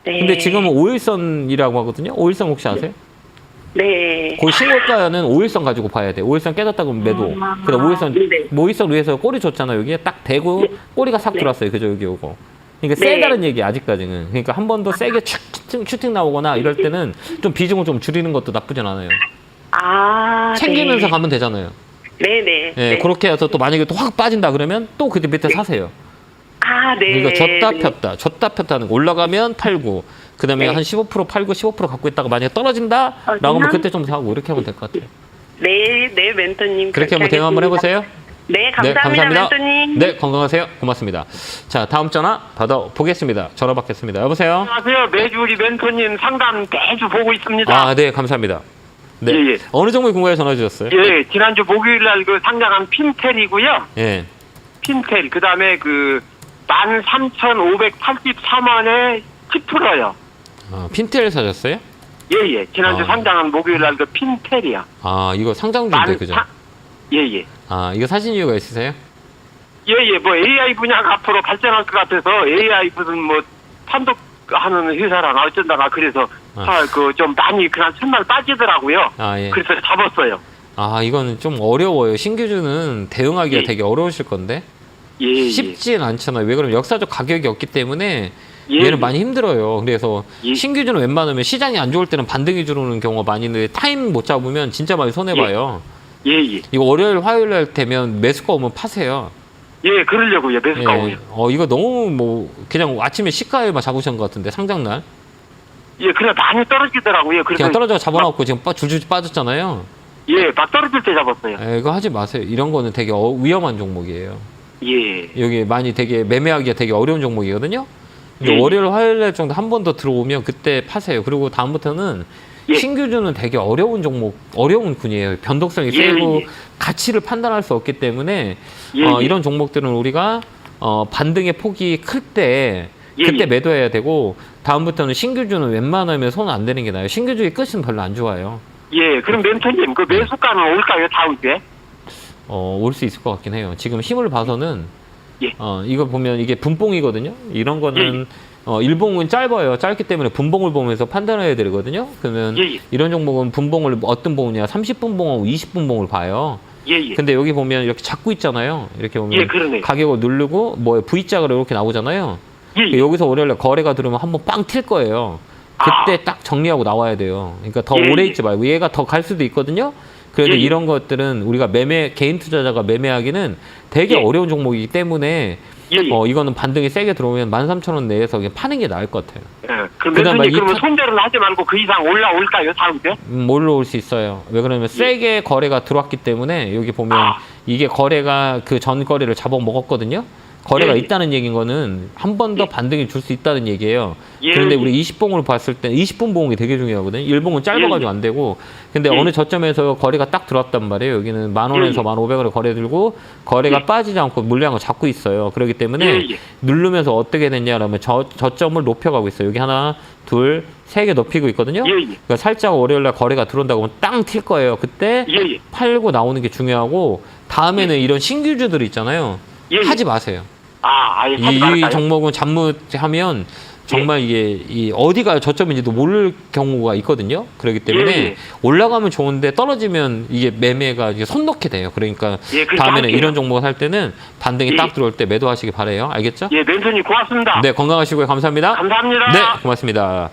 G: 네.
B: 근데 지금은 5일선이라고 하거든요. 5일선 혹시 아세요?
G: 네.
B: 그 신고가는 5일선 가지고 봐야 돼. 5일선 깨졌다 그러면 매도.
G: 아,
B: 그다음 5일선
G: 네네.
B: 5일선 위에서 꼬리 줬잖아요. 여기에 딱 대고 꼬리가 싹 들어왔어요. 그죠 여기 오고. 그러니까
G: 네.
B: 세다는 얘기 아직까지는. 그러니까 한 번 더 세게 슈팅 나오거나 이럴 때는 좀 비중을 좀 줄이는 것도 나쁘진 않아요.
G: 아.
B: 챙기면서
G: 네.
B: 가면 되잖아요.
G: 네네.
B: 예, 그렇게 해서 또 만약에 또 확 빠진다 그러면 또 그때 밑에 사세요.
G: 아, 네.
B: 그러니까 줬다 폈다 하는 거. 올라가면 팔고 그다음에
G: 네.
B: 한 15% 팔고 15% 갖고 있다가 만약에 떨어진다 라고 하면 그때 좀 사고 이렇게 하면 될 것 같아요.
G: 네, 멘토님.
B: 그렇게 한번 대화 한번 해보세요.
G: 네, 감사합니다, 멘토님.
B: 네, 건강하세요. 고맙습니다. 자, 다음 전화 받아보겠습니다. 전화 받겠습니다. 여보세요?
D: 안녕하세요. 매주 우리 멘토님 상담 매주 보고 있습니다.
B: 아, 네, 감사합니다. 네.
D: 예, 예.
B: 어느 종목에 궁금해 전화 주셨어요?
D: 예, 지난주 목요일 날 그 상장한 핀텔이고요.
B: 예.
D: 핀텔, 그 다음에 그 13,583원에 10%요.
B: 핀텔 사셨어요?
D: 예, 예. 지난주
B: 아.
D: 상장한 목요일 날 그 핀텔이요.
B: 아, 이거 상장 중인데, 그죠?
D: 예, 예.
B: 아, 이거 사신 이유가 있으세요?
D: 예, 예. 뭐 AI 분야가 앞으로 발전할 것 같아서 AI 무슨 뭐 판독하는 회사랑 어쩐다가 그래서 그 좀 많이 그냥 천만 빠지더라고요.
B: 아, 예.
D: 그래서 잡았어요.
B: 아, 이거는 좀 어려워요. 신규주는 대응하기가
D: 예.
B: 되게 어려우실 건데.
D: 예, 예.
B: 쉽진 않잖아요. 왜 그러면 역사적 가격이 없기 때문에
D: 예,
B: 얘는
D: 예.
B: 많이 힘들어요. 그래서
D: 예.
B: 신규주는 웬만하면 시장이 안 좋을 때는 반등이 들어오는 경우가 많이 있는데 타임 못 잡으면 진짜 많이 손해봐요.
D: 예, 예.
B: 이거 월요일, 화요일 날 되면 매수가 오면 파세요.
D: 예, 그러려고요. 매수가 오면.
B: 이거 너무 뭐 그냥 아침에 시가에만 잡으신 것 같은데 상장날.
D: 예, 그래 많이 떨어지더라고요. 그래서
B: 그냥 떨어져 잡아놓고 지금 줄줄 빠졌잖아요.
D: 예, 막 떨어질 때 잡았어요.
B: 이거 하지 마세요. 이런 거는 되게 위험한 종목이에요.
D: 예.
B: 여기 많이 되게 매매하기가 되게 어려운 종목이거든요. 근데
D: 예.
B: 월요일, 화요일 날 정도 한 번 더 들어오면 그때 파세요. 그리고 다음부터는
D: 예.
B: 신규주는 되게 어려운 종목, 어려운 군이에요. 변동성이
D: 예,
B: 세고
D: 예.
B: 가치를 판단할 수 없기 때문에
D: 예, 예.
B: 이런 종목들은 우리가 반등의 폭이 클 때
D: 예,
B: 그때
D: 예.
B: 매도해야 되고 다음부터는 신규주는 웬만하면 손 안 대는 게 나아요. 신규주의 끝은 별로 안 좋아요.
D: 예, 그럼 멘토님 그 매수가는 올까요? 다음 주에?
B: 올 수 있을 것 같긴 해요. 지금 힘을 봐서는
D: 예.
B: 이거 보면 이게 분봉이거든요. 이런 거는 일봉은 짧아요. 짧기 때문에 분봉을 보면서 판단해야 되거든요. 그러면
D: 예, 예.
B: 이런 종목은 분봉을 어떤 봉이냐 30분 봉하고 20분 봉을 봐요.
D: 예, 예.
B: 근데 여기 보면 이렇게 잡고 있잖아요. 이렇게 보면
D: 예, 그러네요.
B: 가격을 누르고 뭐 V자가 이렇게 나오잖아요.
D: 예, 예.
B: 여기서 월요일에 거래가 들어오면 한번 빵 튈 거예요. 그때 딱 정리하고 나와야 돼요. 그러니까 더
D: 예,
B: 오래
D: 예.
B: 있지 말고 얘가 더 갈 수도 있거든요. 그래도
D: 예, 예.
B: 이런 것들은 우리가 개인 투자자가 매매하기는 되게
D: 예.
B: 어려운 종목이기 때문에
D: 예, 예.
B: 이거는 반등이 세게 들어오면 13,000원 내에서 그냥 파는 게 나을 것 같아요.
D: 예. 그럼
B: 그다음
D: 멘토님
B: 이
D: 그러면 손절은 하지 말고 그 이상 올라올까요? 다음 주에?
B: 올라올 수 있어요. 왜 그러면 세게 거래가 들어왔기 때문에 여기 보면 이게 거래가 그 전 거래를 잡아먹었거든요. 거래가
D: 예, 예.
B: 있다는 얘기인 거는 한 번 더 반등이 줄 수 있다는 얘기예요.
D: 예,
B: 그런데
D: 예.
B: 우리 20봉으로 봤을 때 20분 봉이 되게 중요하거든요. 1봉은 짧아가지고
D: 예, 예.
B: 안 되고 근데
D: 예.
B: 어느 저점에서 거래가 딱 들어왔단 말이에요. 여기는 10,000원에서
D: 예, 예.
B: 1,500원에 거래 들고 거래가
D: 예.
B: 빠지지 않고 물량을 잡고 있어요. 그렇기 때문에
D: 예, 예.
B: 누르면서 어떻게 됐냐라면 저점을 높여가고 있어요. 여기 하나, 둘, 세 개 높이고 있거든요.
D: 예, 예.
B: 그러니까 살짝 월요일날 거래가 들어온다고 하면 땅 튈 거예요. 그때
D: 예, 예.
B: 팔고 나오는 게 중요하고 다음에는 이런 신규주들 있잖아요.
D: 예, 예.
B: 하지 마세요.
D: 아예 하지
B: 이
D: 말까요?
B: 종목은 잘못하면 정말 이게 어디가 저점인지도 모를 경우가 있거든요. 그렇기 때문에
D: 예, 예.
B: 올라가면 좋은데 떨어지면 이게 매매가 이게 손 놓게 돼요. 그러니까
D: 예, 그렇게
B: 다음에는
D: 할게요.
B: 이런 종목을 살 때는 반등이
D: 예.
B: 딱 들어올 때 매도하시기 바래요. 알겠죠?
D: 예, 멘토님 고맙습니다.
B: 네, 건강하시고요. 감사합니다.
D: 감사합니다.
B: 네, 고맙습니다.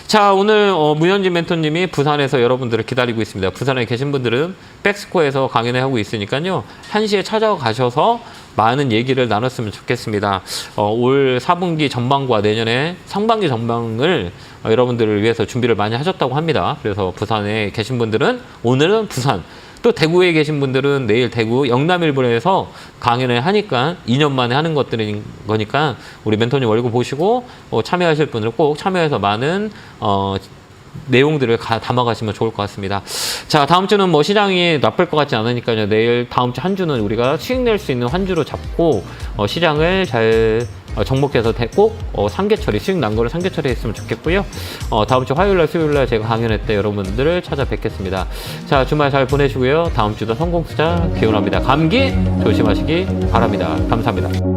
B: 자, 오늘 문현진 멘토님이 부산에서 여러분들을 기다리고 있습니다. 부산에 계신 분들은 백스코에서 강연을 하고 있으니까요. 1시에 찾아가셔서 많은 얘기를 나눴으면 좋겠습니다. 올 4분기 전망과 내년에 상반기 전망을 여러분들을 위해서 준비를 많이 하셨다고 합니다. 그래서 부산에 계신 분들은 오늘은 부산, 또 대구에 계신 분들은 내일 대구 영남일보에서 강연을 하니까 2년 만에 하는 것들인 거니까 우리 멘토님 얼굴 보시고 참여하실 분들은 꼭 참여해서 많은 내용들을 담아가시면 좋을 것 같습니다. 자, 다음 주는 뭐 시장이 나쁠 것 같지 않으니까요. 내일 다음 주 한 주는 우리가 수익 낼 수 있는 한 주로 잡고 시장을 잘 정복해서 꼭 상계 처리, 수익 난 거를 상계 처리했으면 좋겠고요. 다음 주 화요일 날, 수요일 날 제가 강연회 때 여러분들을 찾아뵙겠습니다. 자, 주말 잘 보내시고요. 다음 주도 성공 투자 기원합니다. 감기 조심하시기 바랍니다. 감사합니다.